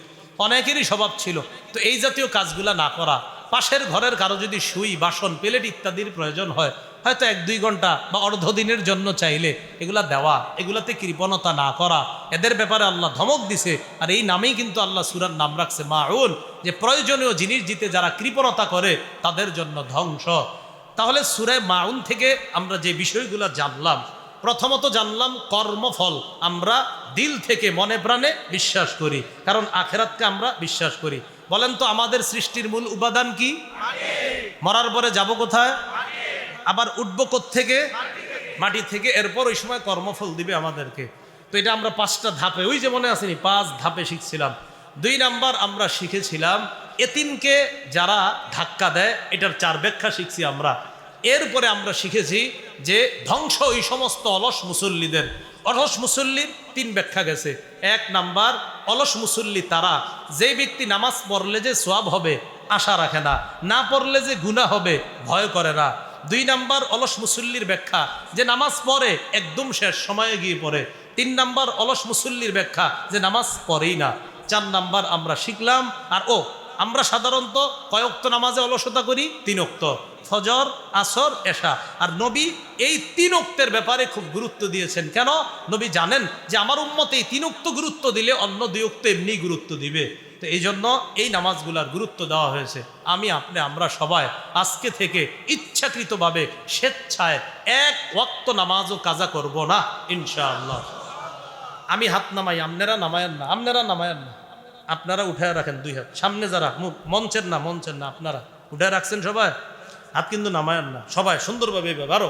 অনেকেরই স্বভাব ছিল। তো এই জাতীয় কাজগুলা না করা, পাশের ঘরের কারো যদি সুই, বাসন, প্লেট ইত্যাদির প্রয়োজন হয়, হয়তো 1-2 ঘন্টা বা অর্ধ দিনের জন্য চাইলে এগুলা দেওয়া, এগুলাতে কৃপণতা না করা, এদের ব্যাপারে আল্লাহ ধমক দিছে। আর এই নামেই কিন্তু আল্লাহ সূরার নাম রাখছে মাউন, যে প্রয়োজনীয় জিনিস দিতে যারা কৃপণতা করে তাদের জন্য ধ্বংস। তাহলে সূরা মাউন থেকে আমরা যে বিষয়গুলো জানলাম, প্রথমত জানলাম কর্মফল আমরা দিল থেকে মনে প্রাণে বিশ্বাস করি, কারণ আখিরাতকে আমরা বিশ্বাস করি। বলেন তো আমাদের সৃষ্টির মূল উপাদান কি? মরার পরে যাব কোথায়? আবার উঠবো কোত্থেকে? মাটি থেকে। এরপর ওই সময় কর্মফল দিবে আমাদেরকে। তো এটা আমরা 5টা ধাপে, ওই যে মনে আসেনি 5 ধাপে শিখছিলাম। 2 নাম্বার আমরা শিখেছিলাম এতিমকে যারা ধাক্কা দেয়, এটার 4 ব্যাখ্যা শিখছি আমরা। এরপরে আমরা শিখেছি যে ধ্বংস ওই সমস্ত অলস মুসল্লিদের। অলস মুসল্লির 3 ব্যাখ্যা গেছে। 1 নাম্বার, অলস মুসল্লি তারা যে ব্যক্তি নামাজ পড়লে যে সওয়াব হবে আশা রাখে না, না পড়লে যে গুনাহ হবে ভয় করে না। 2 নাম্বার অলস মুসল্লির ব্যাখ্যা যে নামাজ পড়ে একদম শেষ সময়ে গিয়ে পড়ে। 3 নাম্বার অলস মুসল্লির ব্যাখ্যা যে নামাজ পড়েই না। 4 নাম্বার আমরা শিখলাম। আর আমরা সাধারণত কয় ওয়াক্ত নামাজে অলসতা করি? 3 ওয়াক্ত, ফজর, আসর, এশা। আর নবী এই 3 ওয়াক্তের ব্যাপারে খুব গুরুত্ব দিয়েছেন। কেন? নবী জানেন যে আমার উম্মত এই 3 ওয়াক্ত গুরুত্ব দিলে অন্য 2 ওয়াক্ত এমনি গুরুত্ব দিবে। তো এই জন্য এই নামাজগুলার গুরুত্ব দেওয়া হয়েছে। আমরা সবাই আজকে থেকে ইচ্ছাকৃতভাবে স্বেচ্ছায় 1 ওয়াক্ত নামাজও কাজা করব না ইনশাআল্লাহ। আমি হাত নামাই, আপনারা নামায়েন না, আপনারা উঠায় রাখেন 2 হাত সামনে, যারা মঞ্চের না, আপনারা উঠায় রাখছেন সবাই হাত, কিন্তু নামায়েন না, সবাই সুন্দরভাবে আরো